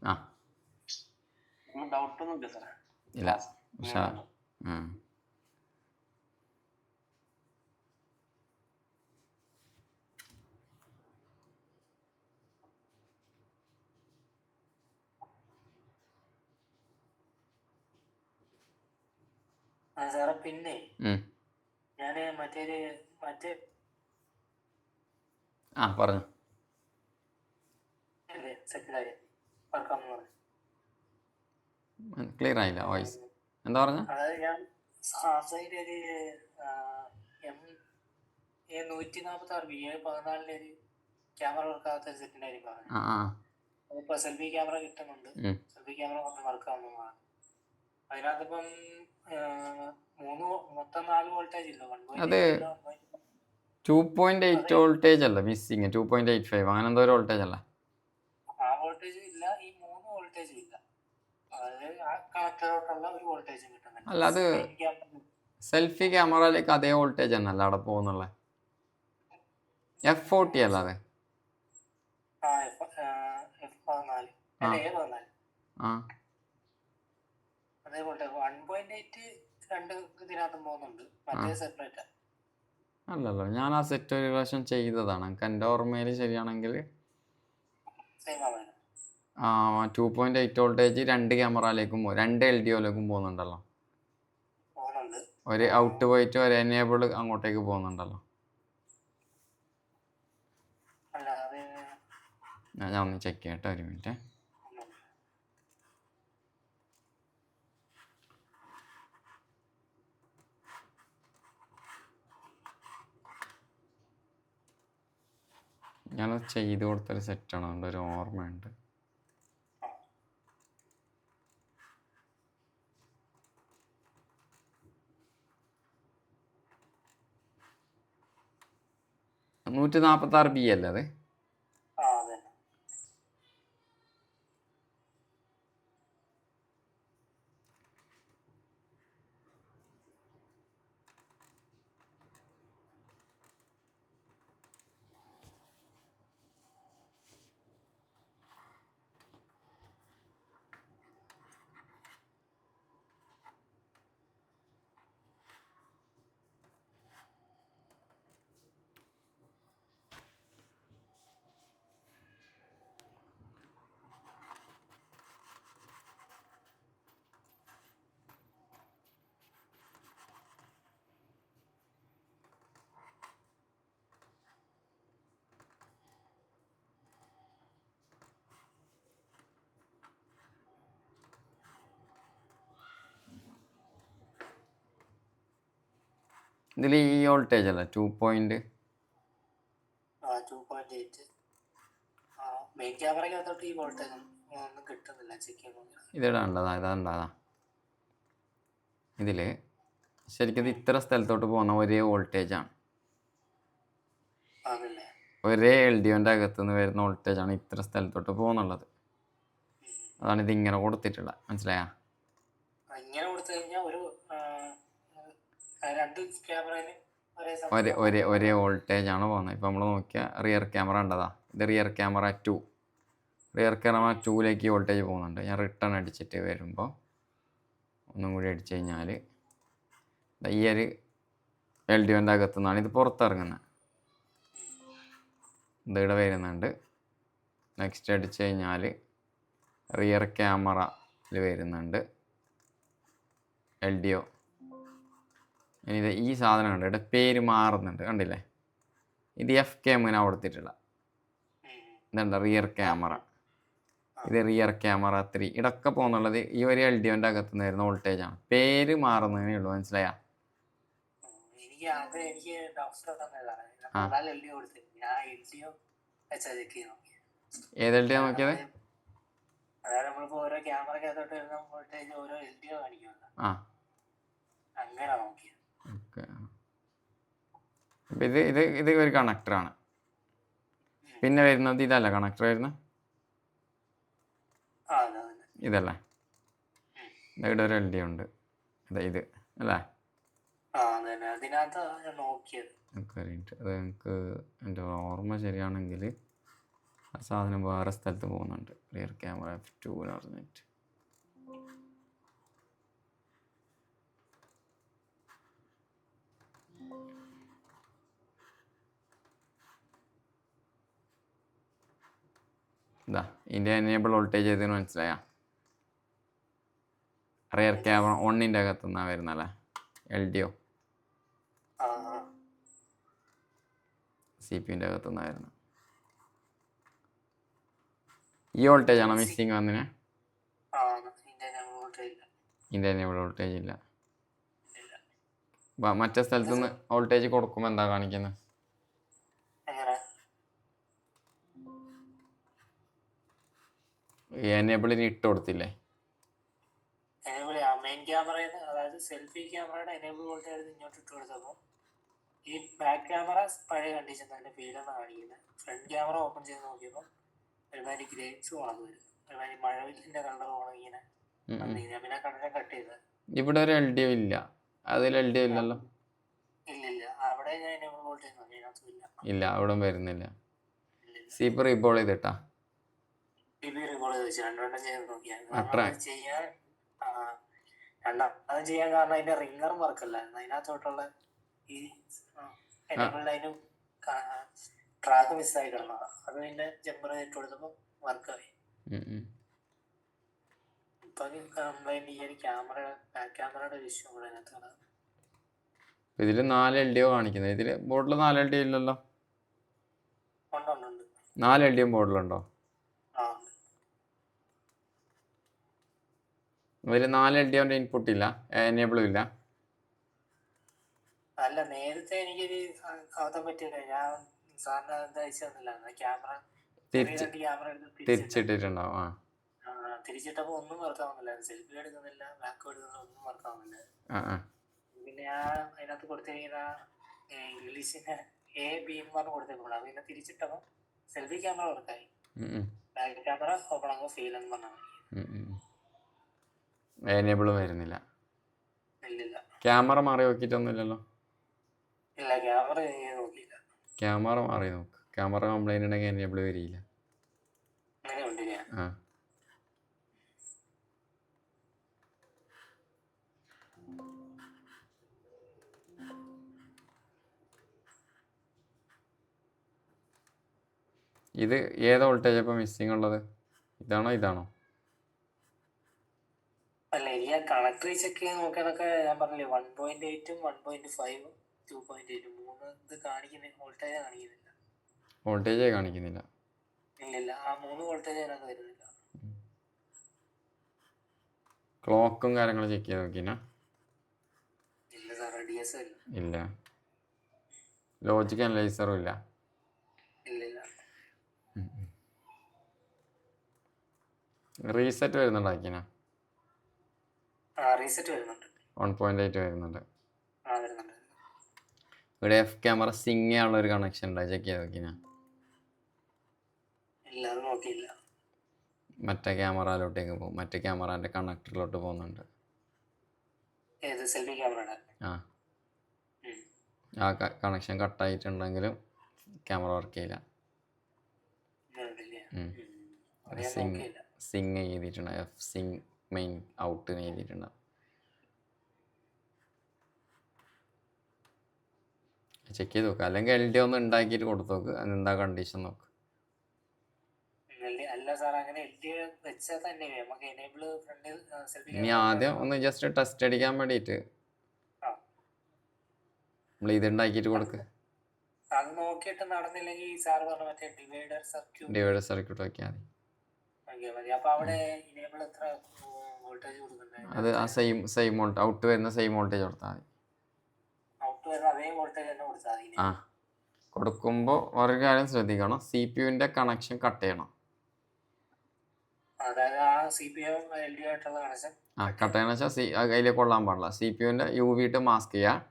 [SPEAKER 2] ആ ഇല്ല ഉഷാർ.
[SPEAKER 1] സാറേ പിന്നെ ഞാന് മറ്റേ
[SPEAKER 2] പറഞ്ഞു
[SPEAKER 1] സെക്കൻഡായി വർക്കാന്ന് പറഞ്ഞു.
[SPEAKER 2] ക്ലിയർ ആയില്ല വോയിസ്. എന്താ പറഞ്ഞ?
[SPEAKER 1] അതായത് ഞാൻ സാംസങ്ങിന്റെ ഒരു A146 ഒരു ക്യാമറ വർക്കാകാത്ത ഒരു സെറ്റിനായിരിക്കും പറഞ്ഞു. അതിപ്പോ സെൽഫി ക്യാമറ കിട്ടുന്നുണ്ട്, സെൽഫി ക്യാമറ ഒന്ന് വർക്കാവുന്നതാണ്. അതിനകത്തിപ്പം മൊത്തം 4 വോൾട്ടേജ് ഇല്ല.
[SPEAKER 2] അത് 2.8 വോൾട്ടേജ് അല്ല മിസ്സിങ്, 2.85 അങ്ങനെ എന്തോ ഒരു വോൾട്ടേജ് അല്ല.
[SPEAKER 1] ആ വോൾട്ടേജ് ഇല്ല, ഈ 3 വോൾട്ടേജ് ഇല്ല. അതായത് ആ കണക്ടറോട്ടുള്ള ഒരു വോൾട്ടേജ് കിട്ടുന്നില്ല.
[SPEAKER 2] അല്ല അത് സെൽഫി ക്യാമറയിലേക്ക് അതേ വോൾട്ടേജ് തന്നെ അല്ല അവിടെ പോകുന്നുള്ള. F40 അല്ല അത്?
[SPEAKER 1] F14 അതേപോലെ 1.8 രണ്ട് ഇതിനകത്തും പോകുന്നുണ്ട്, മറ്റേ സെപ്പറേറ്റ്
[SPEAKER 2] അല്ലല്ലോ. ഞാൻ ആ സെറ്റ് ഒരു പ്രാവശ്യം ചെയ്തതാണ്, എനിക്ക് എൻ്റെ ഓർമ്മയിൽ ശരിയാണെങ്കിൽ 2.8 വോൾട്ടേജ് 2 ക്യാമറയിലേക്കും 2 LDOയിലേക്കും പോകുന്നുണ്ടല്ലോ. ഒരു ഔട്ട് പോയിട്ട് ഒരു എനേബിൾ അങ്ങോട്ടേക്ക് പോകുന്നുണ്ടല്ലോ. ഞാൻ ഒന്ന് ചെക്ക് ചെയ്യട്ടെ, ഒരു മിനിറ്റ്. ഞാനത് ചെയ്ത് കൊടുത്തൊരു സെറ്റാണ്, അതുകൊണ്ട് ഒരു ഓർമ്മയുണ്ട്. B അല്ലേ അത്? ഇതിൽ ഈ വോൾട്ടേജ് അല്ല 2.
[SPEAKER 1] 2.8. മെയിൻ ക്യാമറയ്ക്കകത്തോട്ട് ഈ വോൾട്ടേജ് ഒന്നും കിട്ടുന്നില്ല. ചെക്ക് ചെയ്യുമ്പോൾ
[SPEAKER 2] ഇതിടാണ്ടതാ ഇതാണ്ടാതാ ഇതിൽ ശരിക്കും ഇത് ഇത്ര സ്ഥലത്തോട്ട് പോകുന്ന ഒരേ വോൾട്ടേജാണ്.
[SPEAKER 1] അതല്ലേ?
[SPEAKER 2] ഒരേ LDOൻ്റെ അകത്തുനിന്ന് വരുന്ന വോൾട്ടേജാണ് ഇത്ര സ്ഥലത്തോട്ട് പോകുന്നുള്ളത്. അതാണ് ഇതിങ്ങനെ കൊടുത്തിട്ടുള്ളത്. മനസ്സിലായാ?
[SPEAKER 1] ഇങ്ങനെ കൊടുത്തു കഴിഞ്ഞാൽ ഒരു രണ്ട് ക്യാമറയിലും
[SPEAKER 2] ഒരേ വോൾട്ടേജാണ് പോകുന്നത്. ഇപ്പോൾ നമ്മൾ നോക്കിയാൽ റിയർ ക്യാമറ ഉണ്ടതാ. ഇത് റിയർ ക്യാമറ 2. റിയർ ക്യാമറ 2ലേക്ക് വോൾട്ടേജ് പോകുന്നുണ്ട്. ഞാൻ റിട്ടേൺ അടിച്ചിട്ട് വരുമ്പോൾ ഒന്നും കൂടി അടിച്ചു കഴിഞ്ഞാൽ ഈ ഒരു LDOൻ്റെ അകത്തു നിന്നാണ് ഇത് പുറത്തിറങ്ങുന്നത്. ഇതിവിടെ വരുന്നുണ്ട്. നെക്സ്റ്റ് അടിച്ചു കഴിഞ്ഞാൽ റിയർ ക്യാമറയിൽ വരുന്നുണ്ട് LDO. ഇനി ഇത് ഈ സാധനം ഉണ്ട്, ഇവിടെ പേര് മാറുന്നുണ്ട്, കണ്ടില്ലേ? ഇത് FCAM കൊടുത്തിട്ടുള്ള ഇതുണ്ട് റിയർ ക്യാമറ. ഇത് റിയർ ക്യാമറ 3. ഇടൊക്കെ പോകുന്നുള്ളത് ഈ ഒരു LDOൻ്റെ അകത്ത് നിന്ന് വരുന്ന വോൾട്ടേജാണ്. പേര് മാറുന്നതിനേ ഉള്ളൂ. മനസ്സിലായാ? ഏത് LDO നോക്കിയത്?
[SPEAKER 1] അതായത് നമ്മളിപ്പോ ഓരോ ക്യാമറക്കകത്തോട്ട് വരുന്ന വോൾട്ടേജ് ഓരോ LDO കാണിക്കുമല്ലോ. അങ്ങനെ നോക്കിയത്.
[SPEAKER 2] ഓക്കെ. അപ്പം ഇത് ഒരു കണക്ടറാണ്. പിന്നെ വരുന്നത് ഇതല്ല കണക്ടർ വരുന്നത്, ഇതല്ലേ? ഇവിടെ ഒരു LDO ഉണ്ട്. ഇത് അല്ലേ? അത് എനിക്ക് എൻ്റെ ഓർമ്മ ശരിയാണെങ്കിൽ ആ സാധനം വേറെ സ്ഥലത്ത് പോകുന്നുണ്ട്. റിയർ ക്യാമറ F2 എന്ന് പറഞ്ഞിട്ട്. ഇതാ ഇതിൻ്റെ എനേബിൾ വോൾട്ടേജ് ഏതെന്ന് മനസ്സിലായാ? റിയർ ക്യാമറ 1ൻ്റെ അകത്തു നിന്നാണ് വരുന്നല്ലേ LDO. CPU-ൻ്റെ അകത്തു നിന്നാണ് വരുന്നത്. ഈ വോൾട്ടേജ് ആണോ മിസ്സിങ് വന്നിന്? ഇതിൻ്റെ എനേബിൾ വോൾട്ടേജ് ഇല്ല. മറ്റേ സ്ഥലത്തു നിന്ന് വോൾട്ടേജ് കൊടുക്കുമ്പോൾ എന്താ കാണിക്കുന്നത്? എനേബിളിന് ഇട്ട് കൊടുത്തില്ലേ?
[SPEAKER 1] മെയിൻ ക്യാമറയിൽ അതായത് സെൽഫി ക്യാമറയുടെ എനേബിൾ വോൾട്ടേജ് ഇങ്ങോട്ട് ഇട്ട് കൊടുത്തപ്പോൾ ഈ ബാക്ക് ക്യാമറ പഴയ കണ്ടീഷൻ തന്നെ ഫീലാണ് കാണിക്കുന്നത്. ഫ്രണ്ട് ക്യാമറ ഓപ്പൺ ചെയ്ത് നോക്കിയപ്പോൾ ഒരുമാതിരി ഗ്രേപ്സ് വളർന്നു വരും. ഒരുമാതിരി മഴവില്ലിന്റെ കളർ പോകണം ഇങ്ങനെ. പിന്നെ കണ്ണിനെ കട്ട് ചെയ്ത്
[SPEAKER 2] ഇവിടെ ഒരു LDO ഇല്ല. അതിൽ LDO ഇല്ലല്ലോ.
[SPEAKER 1] ഇല്ലില്ല, അവിടെ ഞാൻ എനേബിൾ വോൾട്ടേജ് നോക്കിയതിനകത്തും
[SPEAKER 2] ഇല്ല, അവിടെ വരുന്നില്ല. സീപ്പ് റീബോൾ ചെയ്തിട്ടാ?
[SPEAKER 1] റീബോൾ ചെയ്ത് വെച്ച് രണ്ടുവട്ടം ചെയ്ത് നോക്കിയാൽ ചെയ്യാൻ അത് ചെയ്യാൻ കാരണം അതിന്റെ റിംഗർ വർക്കല്ലായിരുന്നു. അതിനകത്തോട്ടുള്ള ഈ അതിനും ട്രാക്ക് മിസ്സായി കിടന്നതാണ്. അത് പിന്നെ ജമ്പർ ഇട്ട് കൊടുത്തപ്പോൾ വർക്കായി. ഇപ്പൊ കംപ്ലൈന്റ് ഈ ഒരു ക്യാമറ ബാക്ക് ക്യാമറയുടെ ഇഷ്യൂ കൂടെ അതിനകത്താണ്.
[SPEAKER 2] ഇതിൽ 4 LDO കാണിക്കുന്നത്. ഇതിൽ ബോർഡിൽ 4 LDO ഇല്ലല്ലോ. 4 LDO ബോർഡിലുണ്ടോ? അതിൽ 4 LDOന്റെ ഇൻപുട്ട് ഇല്ല, എനേബിളും ഇല്ല.
[SPEAKER 1] അല്ല, നേരത്തെ എനിക്കൊരു അബദ്ധം പറ്റിയില്ല. ഞാൻ സാറിന് എന്താ അയച്ചു തന്നില്ല. ക്യാമറ
[SPEAKER 2] തിരിച്ചിട്ടിട്ടുണ്ടാവും.
[SPEAKER 1] തിരിച്ചിട്ടപ്പോ ഒന്നും വർക്കാവുന്നില്ല. സെൽഫി എടുക്കുന്നില്ല, ബാക്ക് എടുക്കുന്നില്ല, ഒന്നും വർക്കാവുന്നില്ല. പിന്നെ ഞാൻ അതിനകത്ത് കൊടുത്തിരിക്കുന്ന ഇംഗ്ലീഷിന് A-B എന്ന് പറഞ്ഞ് കൊടുത്തിട്ടുണ്ട്. അത് പിന്നെ തിരിച്ചിട്ടപ്പോ സെൽഫി ക്യാമറ വർക്കായി, ബാക്ക് ക്യാമറ ഓപ്പൺ ആകുമ്പോൾ ഫെയിൽ എന്ന് പറഞ്ഞാൽ
[SPEAKER 2] എനേബിളും വരുന്നില്ല.
[SPEAKER 1] ഇല്ലില്ല.
[SPEAKER 2] ക്യാമറ മാറി നോക്കിയിട്ടൊന്നുമില്ലല്ലോ?
[SPEAKER 1] ഇല്ല, ക്യാമറ നോക്കിയില്ല.
[SPEAKER 2] ക്യാമറ മാറി നോക്ക്. ക്യാമറ കംപ്ലൈന്റ് ഉണ്ടെങ്കിൽ എനേബിൾ വരില്ല.
[SPEAKER 1] അങ്ങനെ ഉണ്ട്.
[SPEAKER 2] ഇത് ഏത് വോൾട്ടേജ് ഇപ്പം മിസ്സിങ് ഉള്ളത്? ഇതാണോ ഇതാണോ?
[SPEAKER 1] അല്ല, എനിക്ക് ആ കണക്ടർ ചെക്ക് ചെയ്ത് നോക്കാനൊക്കെ ഞാൻ പറഞ്ഞില്ലേ, 1.8 1.5 2.8 മൂന്ന് ഇത് കാണിക്കുന്ന വോൾട്ടേജ് കാണിക്കുന്നില്ല.
[SPEAKER 2] വോൾട്ടേജേ കാണിക്കുന്നില്ല.
[SPEAKER 1] ഇല്ലില്ല, ആ 3 വോൾട്ടേജ് അതിനകത്ത് വരുന്നില്ല.
[SPEAKER 2] ക്ലോക്കും കാര്യങ്ങളും ചെക്ക് ചെയ്ത് നോക്കിനാ?
[SPEAKER 1] ഇല്ല സാറേ, DS ഇല്ല.
[SPEAKER 2] ഇല്ല. ലോജിക് അനലൈസറും ഇല്ല.
[SPEAKER 1] ഇല്ലില്ല.
[SPEAKER 2] റീസെറ്റ് വരുന്നുണ്ടാക്കിനാ?
[SPEAKER 1] റീസെറ്റ് വരുന്നുണ്ട്.
[SPEAKER 2] 1.8 വരുന്നുണ്ട്.
[SPEAKER 1] വരുന്നുണ്ട്.
[SPEAKER 2] ഇവിടെ എഫ് ക്യാമറ സിങ് ചെയ്യാനുള്ള ഒരു കണക്ഷൻ ഉണ്ടോ? ചെക്ക് ചെയ്ത് നോക്കിനാ?
[SPEAKER 1] ഇല്ല, അത് നോക്കിയില്ല.
[SPEAKER 2] മറ്റേ ക്യാമറയിലോട്ടേക്ക് പോകും. മറ്റേ ക്യാമറൻ്റെ കണക്ടറിലോട്ട് പോകുന്നുണ്ട്.
[SPEAKER 1] ഏത് സെൽഫി ക്യാമറയുടെ?
[SPEAKER 2] ആ കണക്ഷൻ കട്ടായിട്ടുണ്ടെങ്കിലും ക്യാമറ വർക്ക് ചെയ്യില്ല. സിങ് ചെയ്തിട്ടുണ്ട്. എഫ് സിങ് മെയിൻ ഔട്ടിന് എഴുതിയിട്ടുണ്ട്. ചെക്ക് ചെയ്ത് നോക്കുക. അല്ലെങ്കിൽ LD ഒന്ന് ഉണ്ടാക്കിയിട്ട് കൊടുത്തു നോക്ക്. അതെന്താ കണ്ടീഷൻ നോക്ക്.
[SPEAKER 1] അല്ല സാർ, അങ്ങനെ വെച്ചാൽ തന്നെ നമുക്ക് എനേബിൾ ഫ്രണ്ടിൽ സെൽഫി
[SPEAKER 2] ഇനി ആദ്യം ഒന്ന് ജസ്റ്റ് ടെസ്റ്റ് അടിക്കാൻ വേണ്ടിയിട്ട് നമ്മൾ ഇത് ഉണ്ടാക്കിയിട്ട് കൊടുക്ക്.
[SPEAKER 1] അത് നോക്കിയിട്ട് നടന്നില്ലെങ്കിൽ സാർ പറഞ്ഞ മറ്റേ ഡിവൈഡർ
[SPEAKER 2] സർക്യൂട്ട് നോക്കിയാൽ
[SPEAKER 1] മതി. അപ്പൊ അവിടെ എനേബിൾ എത്ര വോൾട്ടേജ് കൊടുക്കണ്ടേ?
[SPEAKER 2] അത് ആ സെയിം വോൾട്ടേജ് ഔട്ട് വരുന്ന സെയിം വോൾട്ടേജ് കൊടുത്താൽ മതി.
[SPEAKER 1] ഔട്ട് വരുന്ന അതേ വോൾട്ടേജ് തന്നെ കൊടുത്താൽ മതി.
[SPEAKER 2] ആ കൊടുക്കുമ്പോൾ ഒരു കാര്യം ശ്രദ്ധിക്കണം, CPU-ൻ്റെ കണക്ഷൻ കട്ട് ചെയ്യണം.
[SPEAKER 1] അതായത് ആ CPU LD ആയിട്ടുള്ള കണക്ഷൻ
[SPEAKER 2] കട്ട് ചെയ്യണം വെച്ചാൽ അതിലേക്ക് കൊള്ളാൻ പാടില്ല. CPU-ൻ്റെ UV ഇട്ട് മാസ്ക് ചെയ്യുക.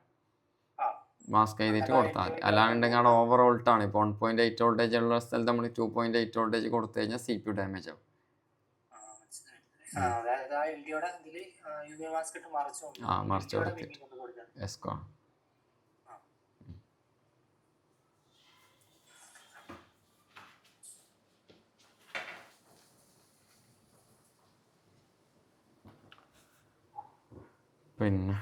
[SPEAKER 2] മാസ്ക് ചെയ്തിട്ട് കൊടുത്താൽ മതി. അല്ലാണ്ടുണ്ടെങ്കിൽ അവിടെ ഓവർ വോൾട്ടാണ്. ഇപ്പോൾ 1.8 വോൾട്ടേജ് ഉള്ള സ്ഥലത്ത് നമ്മൾ 2.8 വോൾട്ടേജ് കൊടുത്തു കഴിഞ്ഞാൽ CPU ഡാമേജ് ആവും. മറിച്ച് കൊടുത്തിട്ട് എസ്കോ. പിന്നെ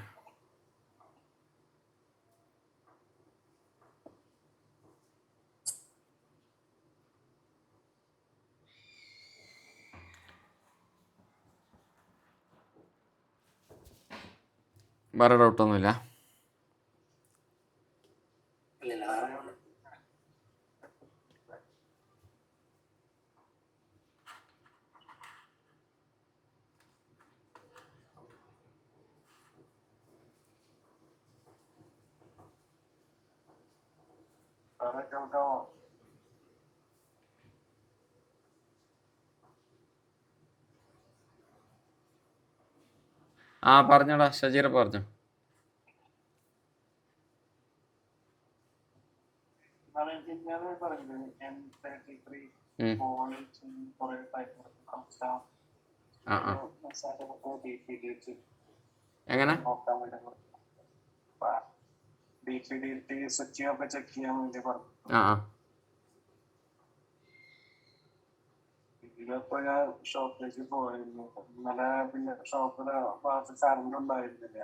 [SPEAKER 2] വേറെ ഡൗട്ടൊന്നുമില്ല. പറഞ്ഞോടാ ഷജീർ, പറഞ്ഞു. എങ്ങനെ
[SPEAKER 3] ഇതിപ്പോ ഞാൻ ഷോപ്പിലേക്ക് പോയിരുന്നു ഇന്നലെ. പിന്നെ ഷോപ്പില് കറണ്ട് ഉണ്ടായിരുന്നില്ല.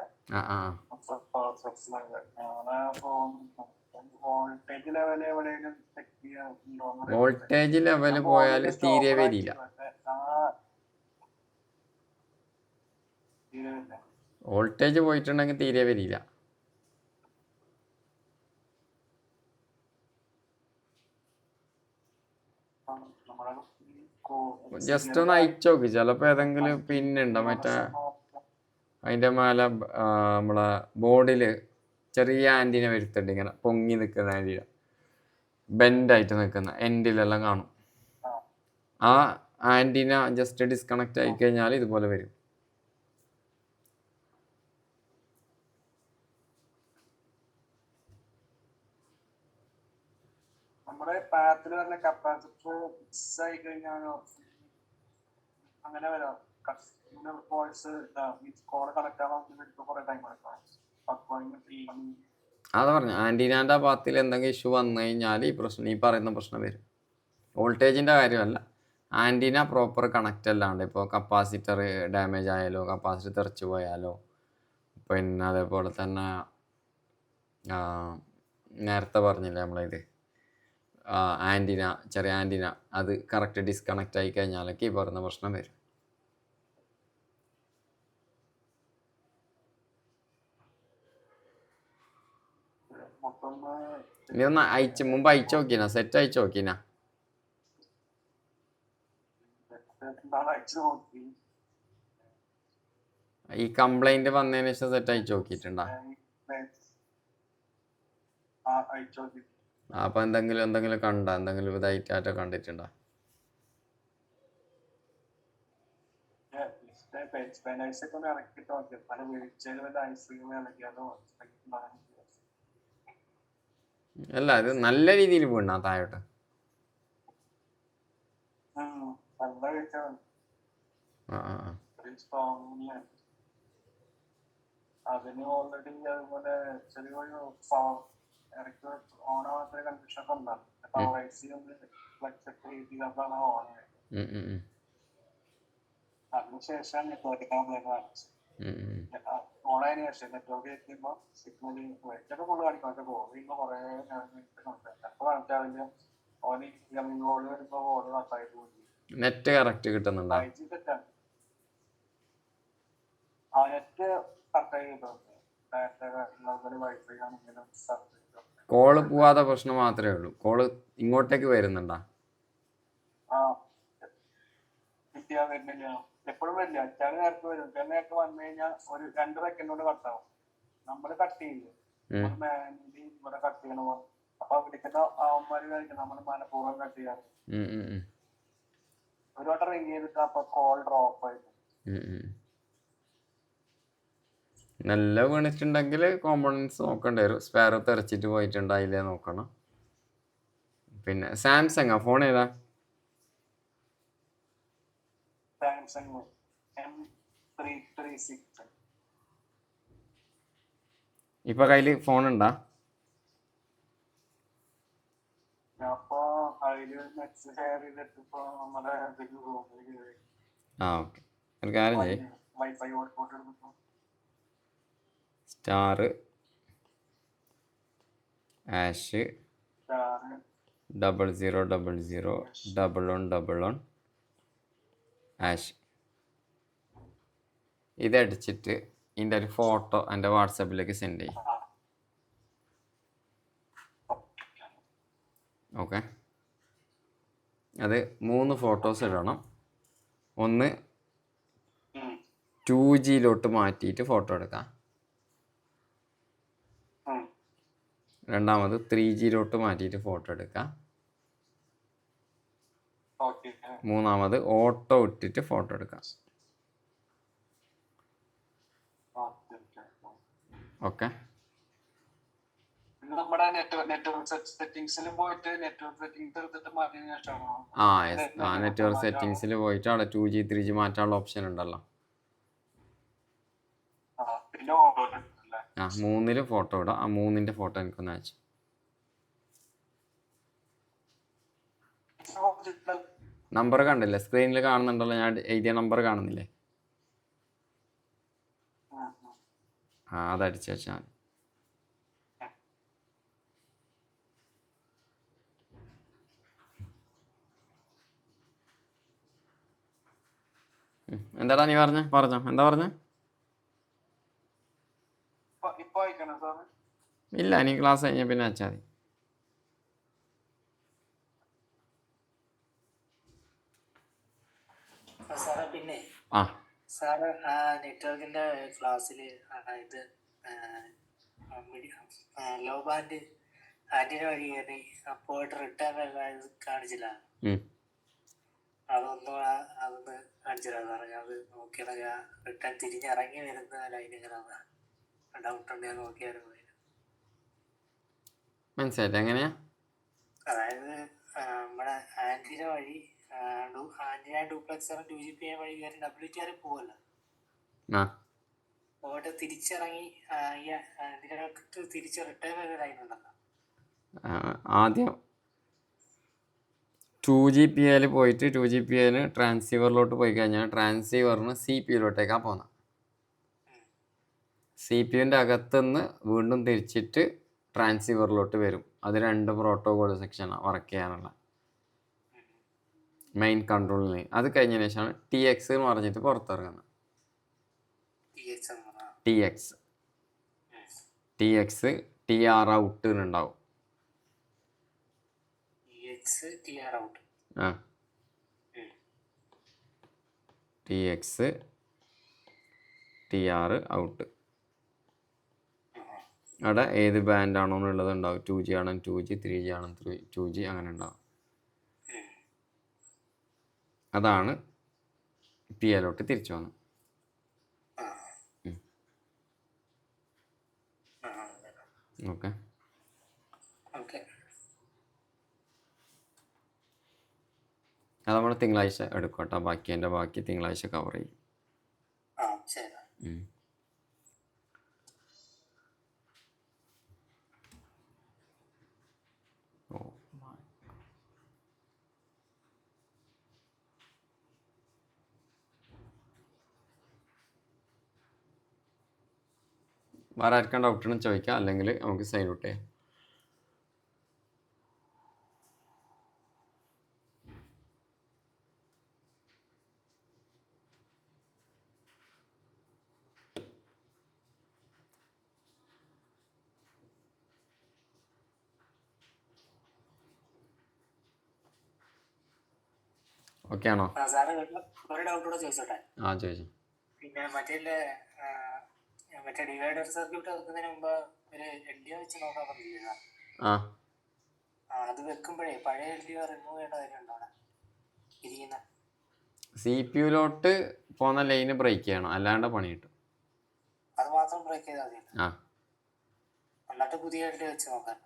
[SPEAKER 3] വോൾട്ടേജ് ലെവൽ എവിടെയെങ്കിലും ചെക്ക് ചെയ്യാറുണ്ടോ?
[SPEAKER 2] വോൾട്ടേജ് ലെവൽ പോയാൽ തീരെ വരില്ല. വോൾട്ടേജ് പോയിട്ടുണ്ടെങ്കിൽ തീരെ വരില്ല. ജസ്റ്റ് ഒന്ന് അയച്ചു നോക്ക്. ചിലപ്പോൾ ഏതെങ്കിലും പിന്നുണ്ടോ മറ്റേ അതിൻ്റെ മേലെ നമ്മളെ ബോർഡിൽ ചെറിയ ആൻറ്റിന വരുത്തുണ്ട്. ഇങ്ങനെ പൊങ്ങി നിൽക്കുന്ന ആൻറ്റിന, ബെൻഡായിട്ട് നിൽക്കുന്ന എൻഡിലെല്ലാം കാണും. ആ ആൻറ്റിന ജസ്റ്റ് ഡിസ്കണക്റ്റ് ആയി കഴിഞ്ഞാൽ ഇതുപോലെ വരും.
[SPEAKER 3] നമ്മുടെ പാത്തിൽ പറഞ്ഞ കപ്പാസിറ്റർ ആയി കഴിഞ്ഞാൽ അങ്ങനെ വരാം. വോയിസ് കോൾ കണക്ട് ആവാൻ കുറെ ടൈം എടുക്കാം.
[SPEAKER 2] അതാ പറഞ്ഞു, ആൻറ്റീനാൻ്റെ ഭാഗത്തിൽ എന്തെങ്കിലും ഇഷ്യൂ വന്നു കഴിഞ്ഞാൽ ഈ പറയുന്ന പ്രശ്നം വരും. വോൾട്ടേജിൻ്റെ കാര്യമല്ല, ആൻറ്റീന പ്രോപ്പർ കണക്റ്റ് അല്ലാണ്ട് ഇപ്പോൾ കപ്പാസിറ്റർ ഡാമേജ് ആയാലോ, കപ്പാസിറ്റർ തെറിച്ച് പോയാലോ, പിന്നെ അതേപോലെ തന്നെ നേരത്തെ പറഞ്ഞില്ലേ നമ്മളിത് ആൻറ്റീന, ചെറിയ ആൻറ്റീന അത് കറക്റ്റ് ഡിസ്കണക്റ്റ് ആയി കഴിഞ്ഞാലൊക്കെ ഈ പറയുന്ന പ്രശ്നം വരും. ഇനി ഒന്ന് മുമ്പ് അയച്ചു നോക്കിനാ? സെറ്റ് അയച്ചു നോക്കിനാ? ഈ കംപ്ലൈന്റ് വന്നതിന് ശേഷം സെറ്റ് അയച്ചു നോക്കിയിട്ടുണ്ടാ?
[SPEAKER 3] അയച്ചു നോക്കി.
[SPEAKER 2] അപ്പോൾ എന്തെങ്കിലും കണ്ട എന്തെങ്കിലും ഇതായിട്ടാറ്റോ കണ്ടിട്ടുണ്ടോ?
[SPEAKER 3] ഒക്കെ ഒന്ന് ഇറക്കിട്ട് നോക്കി. പല വീഴ്ചയിൽ വല്ല ഐസ്ക്രീം ഇളക്കിയാലോ
[SPEAKER 2] അല്ല ഇത് നല്ല രീതിയിൽ വീണാ താഴോട്ട്.
[SPEAKER 3] നല്ല വീഴ്ച സ്ട്രോങ്. അതിന് ഓൾറെഡി അതുപോലെ ചെറിയൊരു ഇറക്കി ഓണാവാത്ത കണ്ടീഷൻ ഒക്കെ ഉണ്ടാകും. പവർ ഐസി ഒന്ന് ഫ്ലക്സ് ഒക്കെ രീതിയിലാണ് ഓൺ ആയത്. അതിനുശേഷം നെറ്റ്വർക്ക് കംപ്ലൈന്റ് കാണിച്ചു. ഓൺലൈന് ശേഷം നെറ്റ്വർക്ക് എത്തുമ്പോൾ സിഗ്നൽ വെച്ചൊക്കെ ഫുള്ള് കാണിക്കും. പോകുമ്പോൾ കുറെ അപ്പൊ കാണിച്ചാൽ ഓന് ഇൻകമിംഗ് കോള് വരുമ്പോ കോള് കട്ടായിട്ട് പോയി.
[SPEAKER 2] നെറ്റ് കറക്റ്റ് കിട്ടുന്നുണ്ടോ?
[SPEAKER 3] നെറ്റ് കറക്റ്റായി കിട്ടുന്നുണ്ട്. വൈഫൈ ആണെങ്കിലും
[SPEAKER 2] കോള് പോവാതെ പ്രശ്നം മാത്രമേ ഉള്ളൂ. കോള് ഇങ്ങോട്ടേക്ക് വരുന്നുണ്ടോ?
[SPEAKER 3] വരുന്നില്ല, എപ്പോഴും വരില്ല. ചില നേരത്ത് വരും. ചില നേരത്ത് വന്നു കഴിഞ്ഞാൽ ഒരു 2 സെക്കൻഡ് കൊണ്ട് കട്ടാവും. നമ്മള് കട്ട് ചെയ്യില്ല, ഇവിടെ കട്ട് ചെയ്യണ പോലെ. അപ്പൊ വിളിക്കുന്ന അവന്മാര് കഴിക്കണം നമ്മള് മനഃപൂർവ്വം കട്ട് ചെയ്യാറ്. ഒരു വട്ടം റിങ് ചെയ്തിട്ട് അപ്പൊ കോൾ ഡ്രോപ്പ് ആയിട്ട്.
[SPEAKER 2] നല്ല വീണിട്ടുണ്ടെങ്കിൽ കോമ്പണൻസ് നോക്കേണ്ടി വരും. സ്പെയർ തെറിച്ചിട്ട് പോയിട്ടുണ്ടായില്ലേ നോക്കണം. പിന്നെ സാംസങ് ഫോൺ ഏതാ?
[SPEAKER 3] Samsung M336.
[SPEAKER 2] ഇപ്പൊ കയ്യില് ഫോൺ ഉണ്ടാ?
[SPEAKER 3] അപ്പൊ അതില് നെറ്റ് ഷെയർ ചെയ്തിട്ട് ഇപ്പൊ നമ്മുടെ
[SPEAKER 2] ഓക്കെ, ഒരു കാര്യം ചെയ്യും.
[SPEAKER 3] വൈഫൈ ഹോട്ട്സ്പോട്ട് എടുത്തിപ്പോ
[SPEAKER 2] സ്റ്റാർ #00001111 ഇതടിച്ചിട്ട് ഇതിൻ്റെ ഒരു ഫോട്ടോ എൻ്റെ വാട്സാപ്പിലേക്ക് സെൻഡ് ചെയ്യും. ഓക്കെ, അത് 3 ഫോട്ടോസ് ഇടണം. ഒന്ന് 2Gയിലോട്ട് മാറ്റിയിട്ട് ഫോട്ടോ എടുക്കാം. രണ്ടാമത് 3Gയിലോട്ട് മാറ്റിയിട്ട് ഫോട്ടോ എടുക്കാം. മൂന്നാമത് ഓട്ടോ ഇട്ടിട്ട് ഫോട്ടോ എടുക്കാം. ഓക്കെ,
[SPEAKER 3] നമ്മുടെ നെറ്റ്വർക്ക് സെറ്റിംഗ്സിലും പോയിട്ട് നെറ്റ്വർക്ക് സെറ്റിംഗ്സ് എടുത്തിട്ട് മാറ്റിയതിനു ശേഷമാണോ?
[SPEAKER 2] നെറ്റ്വർക്ക് സെറ്റിംഗ്സിൽ പോയിട്ട് അവിടെ 2G 3G മാറ്റാനുള്ള ഓപ്ഷൻ ഉണ്ടല്ലോ.
[SPEAKER 3] പിന്നെ
[SPEAKER 2] 3ലും ഫോട്ടോ ഇടാം. ആ 3ന്റെ ഫോട്ടോ എനിക്കൊന്ന് അയച്ചു. നമ്പർ കണ്ടില്ലേ സ്ക്രീനിൽ കാണുന്നുണ്ടല്ലോ? ഞാൻ എഴുതിയ നമ്പർ കാണുന്നില്ലേ? അതടിച്ചു വെച്ചാൽ മതി. എന്താടാ നീ പറഞ്ഞോ എന്താ പറഞ്ഞ? ഇല്ല, നീ ക്ലാസ് കഴിഞ്ഞ പിന്നെ വെച്ചാൽ മതി.
[SPEAKER 1] സാറേ പിന്നെ സാറ് ആ നെറ്റ്വർക്കിന്റെ ക്ലാസ്സില് ഇത് ലോ ബാൻഡ് ആന്റിന വഴി കയറി പോയിട്ട് റിട്ടേൺ കാണിച്ചില്ല. അതൊന്ന് കാണിച്ചില്ല സാറേ. അത് നോക്കിയത് റിട്ടേൺ തിരിഞ്ഞിറങ്ങി വരുന്ന ലൈൻ എങ്ങനെയാണ് ഡൗട്ട് ഉണ്ടെങ്കിൽ നോക്കിയായിരുന്നു.
[SPEAKER 2] മനസ്സിലായില്ല എങ്ങനെയാ?
[SPEAKER 1] അതായത് നമ്മുടെ ആന്റിന വഴി ആന്റിന ഡ്യൂപ്ലക്സർ 2GPA വഴി കയറി WTR പോവല്ലോ. പോയിട്ട് തിരിച്ചിറങ്ങി ഇതിനകത്ത് തിരിച്ച് റിട്ടേൺ ചെയ്ത ലൈൻ ഉണ്ടല്ലോ.
[SPEAKER 2] ആദ്യം 2GPAയിൽ പോയിട്ട് 2GPAന് ട്രാൻസ്സീവറിലോട്ട് പോയി കഴിഞ്ഞാൽ ട്രാൻസ്സീവറിന് CPUലോട്ടേക്കാണ് പോകുന്നത്. CPUവിൻ്റെ അകത്തുനിന്ന് വീണ്ടും തിരിച്ചിട്ട് ട്രാൻസ്സീവറിലോട്ട് വരും. അത് 2 പ്രോട്ടോകോൾ സെക്ഷനാണ് വർക്ക് ചെയ്യാനുള്ള മെയിൻ കൺട്രോളിന്. അത് കഴിഞ്ഞതിന് ശേഷമാണ് TX എന്ന് പറഞ്ഞിട്ട് പുറത്തിറങ്ങുന്നത്. TX TR ഔട്ട് ഉണ്ടാവും. TX TR out. അവിടെ ഏത് ബാൻഡാണോ എന്നുള്ളത് ഉണ്ടാവും. 2G ആണോ 2G, 3G ആണോ 2G, അങ്ങനെ ഉണ്ടാവും. അതാണ് PA-ലോട്ട് തിരിച്ചു വന്നത്. ഓക്കെ. അത് നമ്മൾ തിങ്കളാഴ്ച എടുക്കും കേട്ടോ. ബാക്കി തിങ്കളാഴ്ച കവർ ചെയ്യും. വേറെ ആർക്കും ഡൗട്ട് ഉണ്ടെന്ന് ചോദിക്കാം, അല്ലെങ്കിൽ നമുക്ക് സൈൻ ഔട്ട് ചെയ്യാം. ഓക്കെ ആണോ?
[SPEAKER 1] ഒരു ഡൗട്ട് കൂടെ ചോദിച്ചോട്ടെ?
[SPEAKER 2] ചോദിച്ചു.
[SPEAKER 1] പിന്നെ മറ്റേ ഡിവൈഡർ സർക്യൂട്ട് വെക്കുന്നതിന് മുമ്പ് ഒരു LDO വെച്ച് നോക്കാൻ പറഞ്ഞില്ല? അത് വെക്കുമ്പോഴേ പഴയ LDO റിമൂവ് ചെയ്യേണ്ട കാര്യമുണ്ടോ അവിടെ ഇരിക്കുന്ന?
[SPEAKER 2] CPU-ലോട്ട് പോകുന്ന ലൈന് ബ്രേക്ക് ചെയ്യണം, അല്ലാണ്ട് പണി കിട്ടും.
[SPEAKER 1] അത് മാത്രം ബ്രേക്ക് ചെയ്താൽ മതി, എന്നിട്ട് പുതിയ LDO വെച്ച് നോക്കാൻ.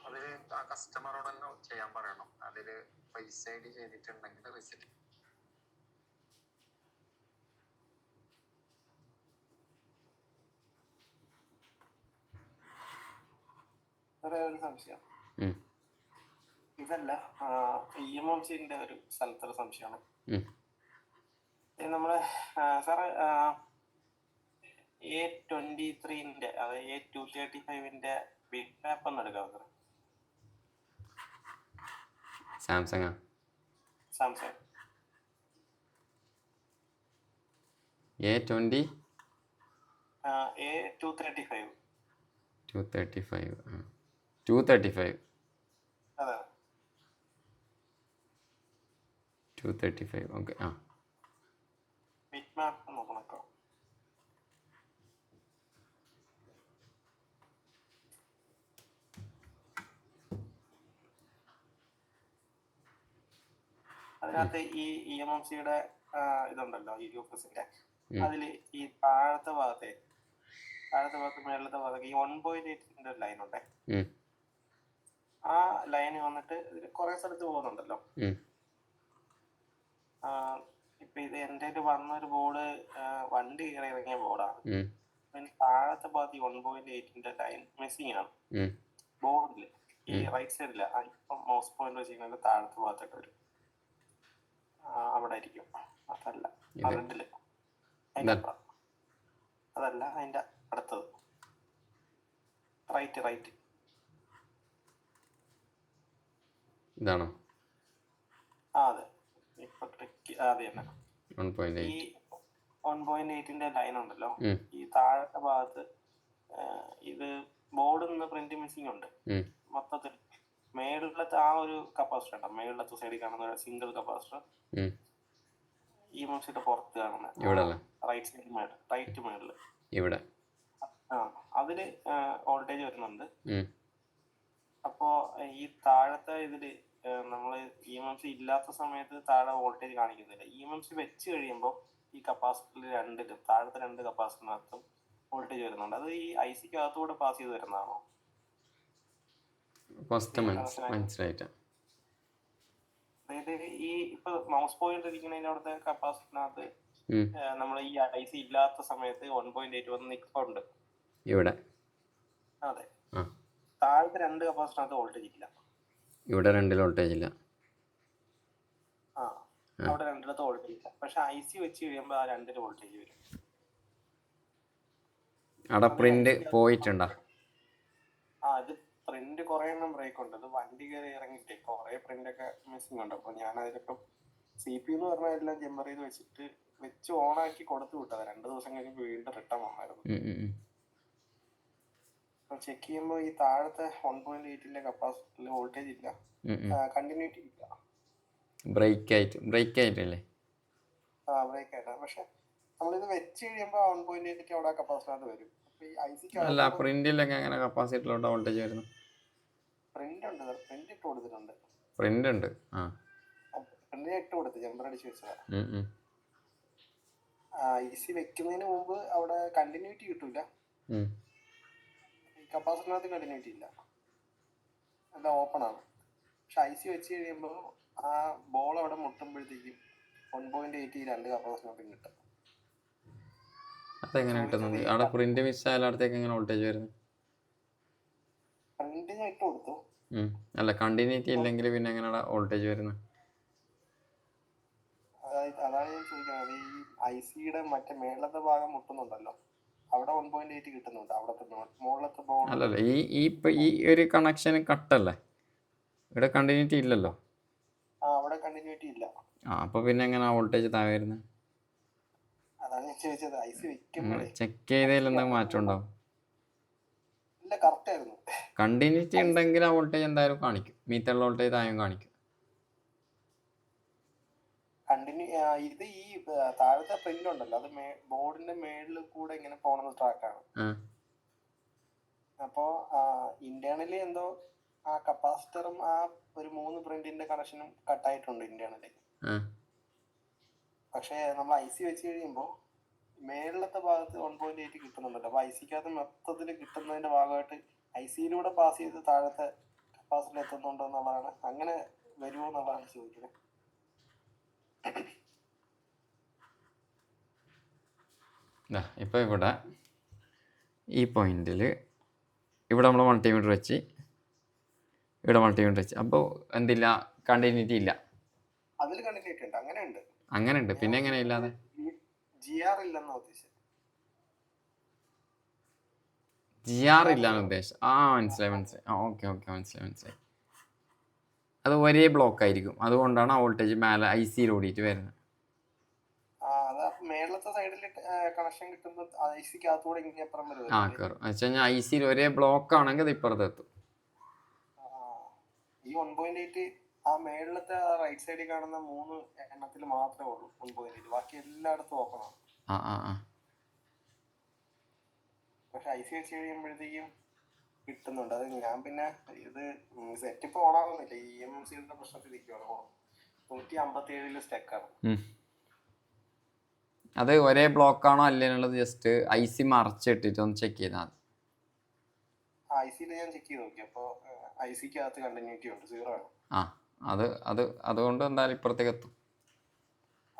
[SPEAKER 1] അതില് ആ കസ്റ്റമറോട് തന്നെ ചെയ്യാൻ പറയണം. അതില് പൈസ ID ചെയ്തിട്ടുണ്ടെങ്കിൽ റിസീറ്റ്. ഒരു സംശയം, ഇതല്ല EMMCന്റെ ഒരു സ്ഥലത്തൊരു സംശയമാണ്. നമ്മള് സാറ് A23-ന്റെ അതായത് A235-ന്റെ ബിഗ് മാപ്പ് ഒന്ന് എടുക്കാം സാർ.
[SPEAKER 2] സാംസങ് A235
[SPEAKER 1] അതെ
[SPEAKER 2] 235. ഓക്കെ.
[SPEAKER 1] ബിഗ് മാപ്പ് നോക്കണം. അതിനകത്ത് ഈ EMMCയുടെ ഇതുണ്ടല്ലോ, ഈ യൂഫസിന്റെ, അതില് ഈ താഴത്തെ ഭാഗത്ത് മേളത്തെ ഭാഗത്ത് ഈ 1.8 ലൈൻ ഉണ്ട്. ആ ലൈന് വന്നിട്ട് കുറെ സ്ഥലത്ത് പോകുന്നുണ്ടല്ലോ. ഇപ്പൊ ഇത് എന്റെ വന്നൊരു ബോർഡ് വണ്ടി കയറി ഇറങ്ങിയ ബോർഡാണ്. താഴത്തെ ഭാഗത്ത് ഈ 1.8 ലൈൻ മിസ്സിംഗ് ആണ് ബോർഡില്. ഈ റൈറ്റ് സൈഡില് ഇപ്പം മൗസ് പോയിന്റ് വെച്ചിരിക്കുന്നത് താഴത്തെ ഭാഗത്തായിട്ട് വരും, അവിടെ ആയിരിക്കും. അതല്ല അതില് അതല്ല അതിന്റെ അടുത്തത് റൈറ്റ്
[SPEAKER 2] ഇതാണോ?
[SPEAKER 1] അതെ. ഇപ്പൊ അത് തന്നെ ഈ 1.8ന്റെ ലൈൻ ഉണ്ടല്ലോ, ഈ താഴത്തെ ഭാഗത്ത് ഇത് ബോർഡിൽ നിന്ന് പ്രിന്റ് മിസ്സിംഗ് ഉണ്ട് മൊത്തത്തിൽ. മേളിലത്തെ ആ ഒരു കപ്പാസിറ്റർ ഉണ്ടോ, മേളിലത്തെ സൈഡിൽ കാണുന്ന സിംഗിൾ കപ്പാസിറ്റർ, EMMCയുടെ പുറത്ത് കാണുന്ന റൈറ്റ് സൈഡ് റൈറ്റ് മേളില് ഇവിടെ അതില് വോൾട്ടേജ് വരുന്നുണ്ട്. അപ്പോ ഈ താഴത്തെ ഇതില് നമ്മള് EMMC ഇല്ലാത്ത സമയത്ത് താഴെ വോൾട്ടേജ് കാണിക്കുന്നില്ല. EMMC വെച്ച് കഴിയുമ്പോൾ ഈ കപ്പാസിറ്ററിൽ താഴത്തെ രണ്ട് കപ്പാസിറ്ററിനകത്തും വോൾട്ടേജ് വരുന്നുണ്ട്. അത് ഈ IC-ക്ക് അകത്തൂടെ പാസ് ചെയ്ത് വരുന്നതാണോ? അതായത് ഈ ഇപ്പൊ മൗസ് പോയിന്റ് ഇരിക്കുന്നതിന്റെ അവിടുത്തെ കപ്പാസിറ്ററിനകത്ത് നമ്മൾ ഈ IC ഇല്ലാത്ത സമയത്ത് 1.8 വന്ന് നിൽക്കുന്നുണ്ട്
[SPEAKER 2] ഇവിടെ.
[SPEAKER 1] അതെ, താഴത്തെ രണ്ട് കപ്പാസിറ്ററിനകത്ത് വോൾട്ടേജ് ഇല്ല.
[SPEAKER 2] ഇവിടെ രണ്ടിൽ വോൾട്ടേജ് ഇല്ല.
[SPEAKER 1] അവിടെ രണ്ടിടത്ത് വോൾട്ടേജ് ഇല്ല. പക്ഷെ IC വെച്ച് കഴിയുമ്പോൾ ആ രണ്ടിന് വോൾട്ടേജ് വരും.
[SPEAKER 2] അവിടെ പ്രിന്റ് പോയിട്ടുണ്ടോ?
[SPEAKER 1] ഇത് പ്രിന്റ് കുറെ എണ്ണം ബ്രേക്ക് ഉണ്ട്. അത് വണ്ടി കയറി ഇറങ്ങിയിട്ട് കുറെ പ്രിന്റ് ഒക്കെ മിസ്സിംഗ് ഉണ്ട്. അപ്പൊ ഞാൻ അതിലിപ്പം CPU എന്ന് പറഞ്ഞ എല്ലാം ജമ്പർ ചെയ്ത് വെച്ച് ഓണാക്കി കൊടുത്തു വിട്ടത്. 2 ദിവസം കഴിഞ്ഞ് വീണ്ടും റിട്ടേൺ വന്നായിരുന്നു. ചെക്ക് ചെയ്യുമ്പോൾ ഈ താഴത്തെ 1.8ന്റെ കപ്പാസിറ്ററിൽ വോൾട്ടേജ് ഇല്ല, കണ്ടിന്യൂറ്റി ഇല്ല.
[SPEAKER 2] ബ്രേക്ക് ആയിട്ടല്ലേ?
[SPEAKER 4] ബ്രേക്ക് ആയിട്ടാണ്. പക്ഷെ നമ്മളിത് വെച്ച് കഴിയുമ്പോൾ 1.8 അവിടെ കപ്പാസിറ്റർ വരും. അപ്പൊ ഈ ഐസിക്ക്
[SPEAKER 2] അല്ല പ്രിന്റിലൊക്കെ എങ്ങനെ കപ്പാസിറ്ററിലോട്ട് വോൾട്ടേജ് വരുന്നു?
[SPEAKER 4] പ്രിന്റ് ഉണ്ട്, പ്രിന്റ് ഇട്ട് കൊടുത്തിട്ടുണ്ട്.
[SPEAKER 2] പ്രിന്റ് ഉണ്ട്.
[SPEAKER 4] പ്രിന്റ് ഇട്ട് കൊടുത്ത് ജമ്പർ അടിച്ച് വെച്ചതാ.
[SPEAKER 2] ഉം.
[SPEAKER 4] ഐസി വെക്കുന്നതിന് മുമ്പ് അവിടെ കണ്ടിന്യൂറ്റി കിട്ടൂല. ഈ കപ്പാസിറ്ററിനകത്ത് കണ്ടിന്യൂറ്റി ഇല്ല, എല്ലാം ഓപ്പൺ ആണ്. പക്ഷെ ഐസി വെച്ച് കഴിയുമ്പോൾ ആ ബോൾ അവിടെ മുട്ടുമ്പോഴത്തേക്കും 1.8 രണ്ട് കപ്പാസിറ്ററിനകത്തും കിട്ടും.
[SPEAKER 2] അതെങ്ങനെ കിട്ടുന്നത്? അവിടെ പ്രിന്റ് മിസ് ആയാലത്തേക്ക് എങ്ങനെ വോൾട്ടേജ് വരുന്നത്?
[SPEAKER 4] പ്രിന്റ് ഞാൻ ഇട്ട് കൊടുത്തു.
[SPEAKER 2] അല്ല കണ്ടിന്യൂറ്റി ഇല്ലെങ്കിൽ പിന്നെ എങ്ങനെയാണ് വോൾട്ടേജ് വരുന്നത്?
[SPEAKER 4] അതാണ് ഞാൻ ചോദിക്കുന്നത്. ഈ ഐസിയുടെ മറ്റേ മേളത്തെ ഭാഗം മുട്ടുന്നുണ്ടല്ലോ, അവിടെ 1.8 കിട്ടുന്നുണ്ട്. അവിടത്തെ മുകളിലത്തെ ബോൾ
[SPEAKER 2] അല്ലല്ല, ഈ ഒരു കണക്ഷൻ കട്ടല്ലേ, ഇവിടെ കണ്ടിന്യൂറ്റി ഇല്ലല്ലോ.
[SPEAKER 4] അവിടെ കണ്ടിന്യൂറ്റി ഇല്ല.
[SPEAKER 2] അപ്പൊ പിന്നെ എങ്ങനെ വോൾട്ടേജ് താഴെ വരുന്നത്?
[SPEAKER 4] അതാണ് ഞാൻ ചോദിച്ചത്. ഐസി വെക്കുമ്പോഴേ
[SPEAKER 2] ചെക്ക് ചെയ്തതിൽ എന്തെങ്കിലും മാറ്റം ഉണ്ടാവും?
[SPEAKER 4] ഇല്ല, കറക്റ്റ് ആയിരുന്നു.
[SPEAKER 2] കണ്ടിന്യൂറ്റി ഉണ്ടെങ്കിൽ ആ വോൾട്ടേജ് എന്തായാലും കാണിക്കും, മീറ്ററിലെ വോൾട്ടേജ് താഴെയും കാണിക്കും.
[SPEAKER 4] ഇത് ഈ താഴത്തെ പ്രിന്റ് ഉണ്ടല്ലോ, അത് ബോർഡിന്റെ മേളിൽ കൂടെ ഇങ്ങനെ പോണ ട്രാക്കാണ്. അപ്പോ ഇന്റേണലി എന്തോ ആ കപ്പാസിറ്ററും ആ ഒരു 3 പ്രിന്റിന്റെ കണക്ഷനും കട്ടായിട്ടുണ്ട് ഇന്റേണലി. പക്ഷെ നമ്മൾ ഐസി വെച്ച് കഴിയുമ്പോൾ മേളിലത്തെ ഭാഗത്ത് 1.8 കിട്ടുന്നുണ്ടല്ലോ. അപ്പൊ ഐസിക്കകത്ത് മൊത്തത്തിൽ കിട്ടുന്നതിന്റെ ഭാഗമായിട്ട് ഐസിയിലൂടെ പാസ് ചെയ്ത് താഴത്തെ കപ്പാസിറ്റർ എത്തുന്നുണ്ടോ എന്നുള്ളതാണ്. അങ്ങനെ വരുമോ എന്നുള്ളതാണ് ചോദിക്കുന്നത്.
[SPEAKER 2] ഇപ്പോൾ ഇവിടെ ഈ പോയിന്റിൽ ഇവിടെ നമ്മൾ മൾട്ടിമീറ്റർ വെച്ച്, ഇവിടെ മൾട്ടിമീറ്റർ വെച്ച്, അപ്പോൾ എന്തില്ല, കണ്ടിന്യൂറ്റി ഇല്ല.
[SPEAKER 4] അതിൽ കണ്ടിന്യൂറ്റി ഉണ്ട്,
[SPEAKER 2] അങ്ങനെ ഉണ്ട്. പിന്നെ എങ്ങനെ ഇല്ലാതെ?
[SPEAKER 4] GR ഇല്ലെന്നാ ഉദ്ദേശിച്ചത്.
[SPEAKER 2] GR ഇല്ലാന്ന് ഉദ്ദേശം. മനസ്സിലായി. ഓക്കെ മനസ്സിലായി. അത് ഒരേ ബ്ലോക്ക് ആയിരിക്കും, അതുകൊണ്ടാണ് ആ വോൾട്ടേജ് മേലെ ഐസിയിൽ ഓടിയിട്ട് വരുന്നത്.
[SPEAKER 4] മേളത്തെ സൈഡിൽ കണക്ഷൻ കിട്ടുമ്പോൾ ഐസിക്കകത്തൂടെ ഇപ്പുറം വരും.
[SPEAKER 2] കയറും എന്ന് വെച്ച് കഴിഞ്ഞാൽ ഐസിയിൽ ഒരേ ബ്ലോക്ക് ആണെങ്കിൽ അത് ഇപ്പുറത്ത് എത്തും.
[SPEAKER 4] ഈ 1.8 ആ മേളിലത്തെ റൈറ്റ് സൈഡിൽ കാണുന്ന 3 എണ്ണത്തിൽ മാത്രമേ ഉള്ളൂ 1.8. ബാക്കി എല്ലായിടത്തും ഓപ്പൺ ആണ്. പക്ഷെ ഐസി വെച്ച് കഴിയുമ്പോഴത്തേക്കും കിട്ടുന്നുണ്ട്. അത് ഞാൻ പിന്നെ ഇത് സെറ്റ് ഇപ്പൊ ഓണാകുന്നില്ല. ഈ EMMCയുടെ പ്രശ്നത്തിൽ ഇരിക്കുവാണ്. 157 സ്റ്റക്കാണ്.
[SPEAKER 2] അത് ഒരേ ബ്ലോക്ക് ആണോ അല്ലേന്നുള്ളത് ജസ്റ്റ് ഐസി മറച്ചിട്ടിട്ട് ഒന്ന് ചെക്ക് ചെയ്താൽ മതി.
[SPEAKER 4] ഐസിയിൽ ഞാൻ ചെക്ക് ചെയ്ത് നോക്കി, അപ്പോൾ ഐസിക്കകത്ത് കണ്ടിന്യൂറ്റി ഉണ്ട്, 0 ആണ്.
[SPEAKER 2] അതുകൊണ്ട് എന്തായാലും ഇപ്പുറത്തേക്ക് എത്തും.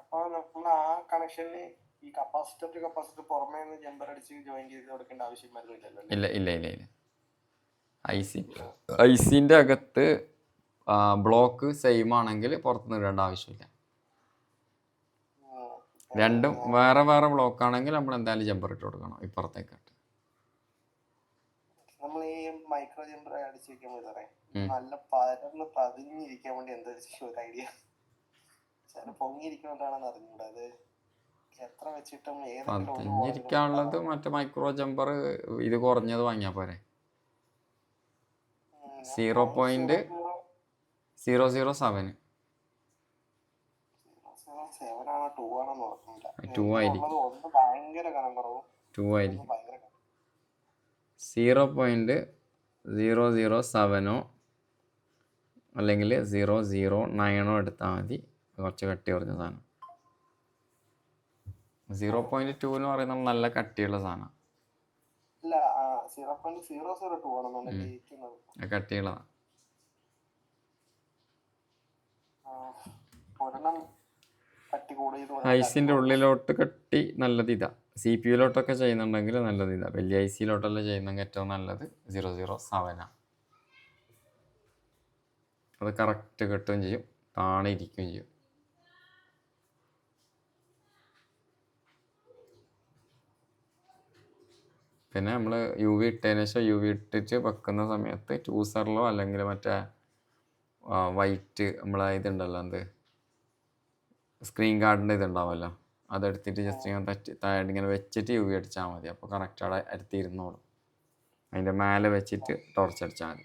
[SPEAKER 4] അപ്പൊ നമ്മൾ ആ കണക്ഷന് ഈ കപ്പാസിറ്റർ പുറമേ നിന്ന് ജമ്പർ അടിച്ച് ജോയിൻ ചെയ്ത് കൊടുക്കേണ്ട ആവശ്യം വരുന്നില്ലല്ലോ.
[SPEAKER 2] ഇല്ല. ഐസിന്റെ അകത്ത് ബ്ലോക്ക് സെയിം ആണെങ്കിൽ പുറത്തുനിന്ന് ഇടേണ്ട ആവശ്യമില്ല. രണ്ടും വേറെ ബ്ലോക്ക് ആണെങ്കിൽ നമ്മൾ എന്തായാലും ജമ്പർ ഇട്ട് കൊടുക്കണം ഇപ്പുറത്തേക്കായിട്ട്.
[SPEAKER 4] നമ്മൾ ഈ മൈക്രോ ജമ്പർ അടിച്ച് വെക്കുമ്പോൾ നല്ല പതിഞ്ഞിരിക്കാൻ വേണ്ടി എന്താ ഒരു ഐഡിയ? പൊങ്ങിയിരിക്കുന്നതാണെന്ന് അറിഞ്ഞൂടാ. അത് എത്ര വെച്ചിട്ടും
[SPEAKER 2] പതിഞ്ഞിരിക്കാനുള്ളത് മറ്റേ മൈക്രോ ജമ്പർ ഇത് കുറഞ്ഞത് വാങ്ങിയാ പോരെ. 0.007 2 ആയിരിക്കും. 0.007 അല്ലെങ്കിൽ 009 എടുത്താൽ മതി. കുറച്ച് കട്ടി കുറഞ്ഞ സാധനം. 0.2 എന്ന് പറയുന്നത് നല്ല കട്ടിയുള്ള സാധനം. കട്ടിയുള്ളതാണ്. ഐസിന്റെ ഉള്ളിലോട്ട് കട്ടി നല്ലത് ഇതാ. CPU-ലോട്ടൊക്കെ ചെയ്യുന്നുണ്ടെങ്കിൽ നല്ലത് ഇതാ. വലിയ ഐസിയിലോട്ടല്ല ചെയ്യുന്നെങ്കിൽ ഏറ്റവും നല്ലത് 007 ആണ്. അത് കറക്റ്റ് കിട്ടുകയും ചെയ്യും, താണെ ഇരിക്കുകയും ചെയ്യും. പിന്നെ നമ്മൾ UV ഇട്ടതിന് ശേഷം UV ഇട്ടിട്ട് വെക്കുന്ന സമയത്ത് ചൂസറിലോ അല്ലെങ്കിൽ മറ്റേ വൈറ്റ് നമ്മളെ ഇതുണ്ടല്ലോ, എന്ത് സ്ക്രീൻ ഗാർഡിൻ്റെ ഇതുണ്ടാവുമല്ലോ, അതെടുത്തിട്ട് ജസ്റ്റ് ഇങ്ങനെ താഴെ ഇങ്ങനെ വെച്ചിട്ട് UV അടിച്ചാൽ മതി. അപ്പോൾ കറക്റ്റ് അവിടെ അടുത്തിരുന്നോളും. അതിൻ്റെ മേലെ വെച്ചിട്ട് ടോർച്ച് അടിച്ചാൽ മതി.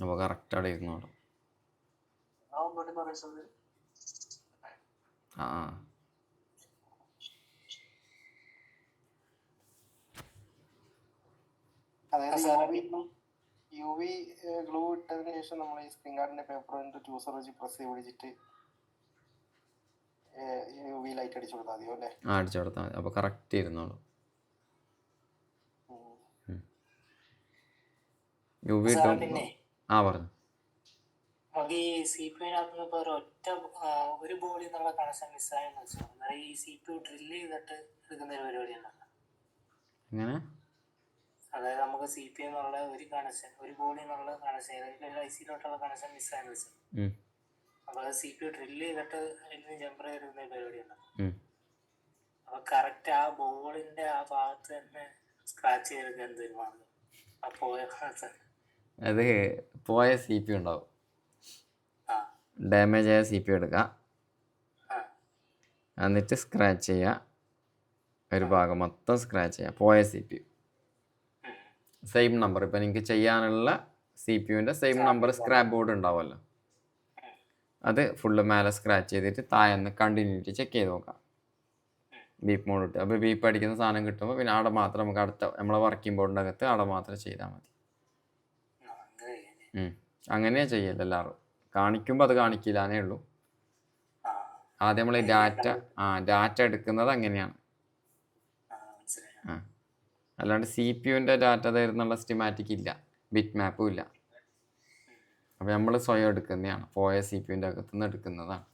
[SPEAKER 2] അപ്പോൾ കറക്റ്റ് അവിടെ ഇരുന്നോളും. ആ
[SPEAKER 4] അതായത് യു വി ഗ്ലൂ ഇട്ടതിന് ശേഷം നമ്മൾ ഈ സ്ക്രീൻ ഗാർഡിന്റെ പേപ്പർ ചൂസർ വെച്ച് പ്രസ് ചെയ്ത് പിടിച്ചിട്ട് യു വി ലൈറ്റ് അടിച്ചു കൊടുത്താൽ മതിയോ അല്ലേ?
[SPEAKER 2] അടിച്ചു കൊടുത്താൽ മതി. അപ്പോൾ കറക്റ്റ് ഇരുന്നോളൂ. യു വി ഇട്ടോ
[SPEAKER 1] പിന്നെ
[SPEAKER 2] പറഞ്ഞു.
[SPEAKER 1] നമുക്ക് ഈ സി പി യുനകത്ത് ഇപ്പോൾ ഒരു ബോർഡിൽ നിന്നുള്ള കണക്ഷൻ മിസ്സായെന്ന് വെച്ചോ, അന്നേരം ഈ സി പി യു ഡ്രില്ല് ചെയ്തിട്ട് എടുക്കുന്ന ഒരു പരിപാടി ഉണ്ടല്ലോ.
[SPEAKER 2] എങ്ങനെ?
[SPEAKER 1] അതായത് നമുക്ക് സി പി എന്നുള്ള ഒരു കണക്ഷൻ, ഒരു ബോർഡിൽ നിന്നുള്ള കണക്ഷൻ, ഏതെങ്കിലും ഒരു ഐ സിയിലോട്ടുള്ള കണക്ഷൻ മിസ്സായെന്ന് വെച്ചു, അപ്പോൾ അത് സി പി യു ഡ്രില്ല് ചെയ്തിട്ട് അതിൽ നിന്ന് ജമ്പർ ചെയ്തെടുക്കുന്ന ഒരു പരിപാടി ഉണ്ടല്ലോ. അപ്പോൾ കറക്റ്റ് ആ ബോർഡിന്റെ ആ ഭാഗത്ത് തന്നെ സ്ക്രാച്ച് ചെയ്തെടുക്കാൻ എന്തൊരു മാർഗം? ആ പോയ
[SPEAKER 2] അത് പോയ സി പി ഉണ്ടാവും, ഡാമേജ് ആയ സി പി എടുക്കുക, എന്നിട്ട് സ്ക്രാച്ച് ചെയ്യുക, ഒരു ഭാഗം മൊത്തം സ്ക്രാച്ച് ചെയ്യുക, പോയ C P U same number. ഇപ്പം നിങ്ങൾക്ക് ചെയ്യാനുള്ള സി പി യുവിൻ്റെ സെയിം നമ്പർ സ്ക്രാപ്പ് ബോർഡ് ഉണ്ടാവുമല്ലോ, അത് ഫുള്ള് മേലെ സ്ക്രാച്ച് ചെയ്തിട്ട് താഴെന്ന് കണ്ടിന്യൂറ്റി ചെക്ക് ചെയ്ത് നോക്കാം. ബീപ്പ് മോഡ് ഇട്ട്, അപ്പോൾ ബീപ്പ് അടിക്കുന്ന സാധനം കിട്ടുമ്പോൾ പിന്നെ അവിടെ മാത്രം നമുക്ക് അടുത്ത നമ്മളെ വർക്കിംഗ് ബോർഡിൻ്റെ അകത്ത് അവിടെ മാത്രം ചെയ്താൽ മതി. അങ്ങനെയാണ് ചെയ്യല്ല എല്ലാവരും. കാണിക്കുമ്പോൾ അത് കാണിക്കില്ല എന്നേ ഉള്ളൂ. ആദ്യം നമ്മൾ ഡാറ്റ എടുക്കുന്നത് അങ്ങനെയാണ്. അല്ലാണ്ട് സി പി യുവിൻ്റെ ഡാറ്റ തരുന്നുള്ള സ്റ്റിമാറ്റിക് ഇല്ല, ബിറ്റ് മാപ്പും ഇല്ല. അപ്പോൾ നമ്മൾ സ്വയം എടുക്കുന്നതാണ്, പോയ സി പി യുവിൻ്റെ അകത്തുനിന്ന് എടുക്കുന്നതാണ്.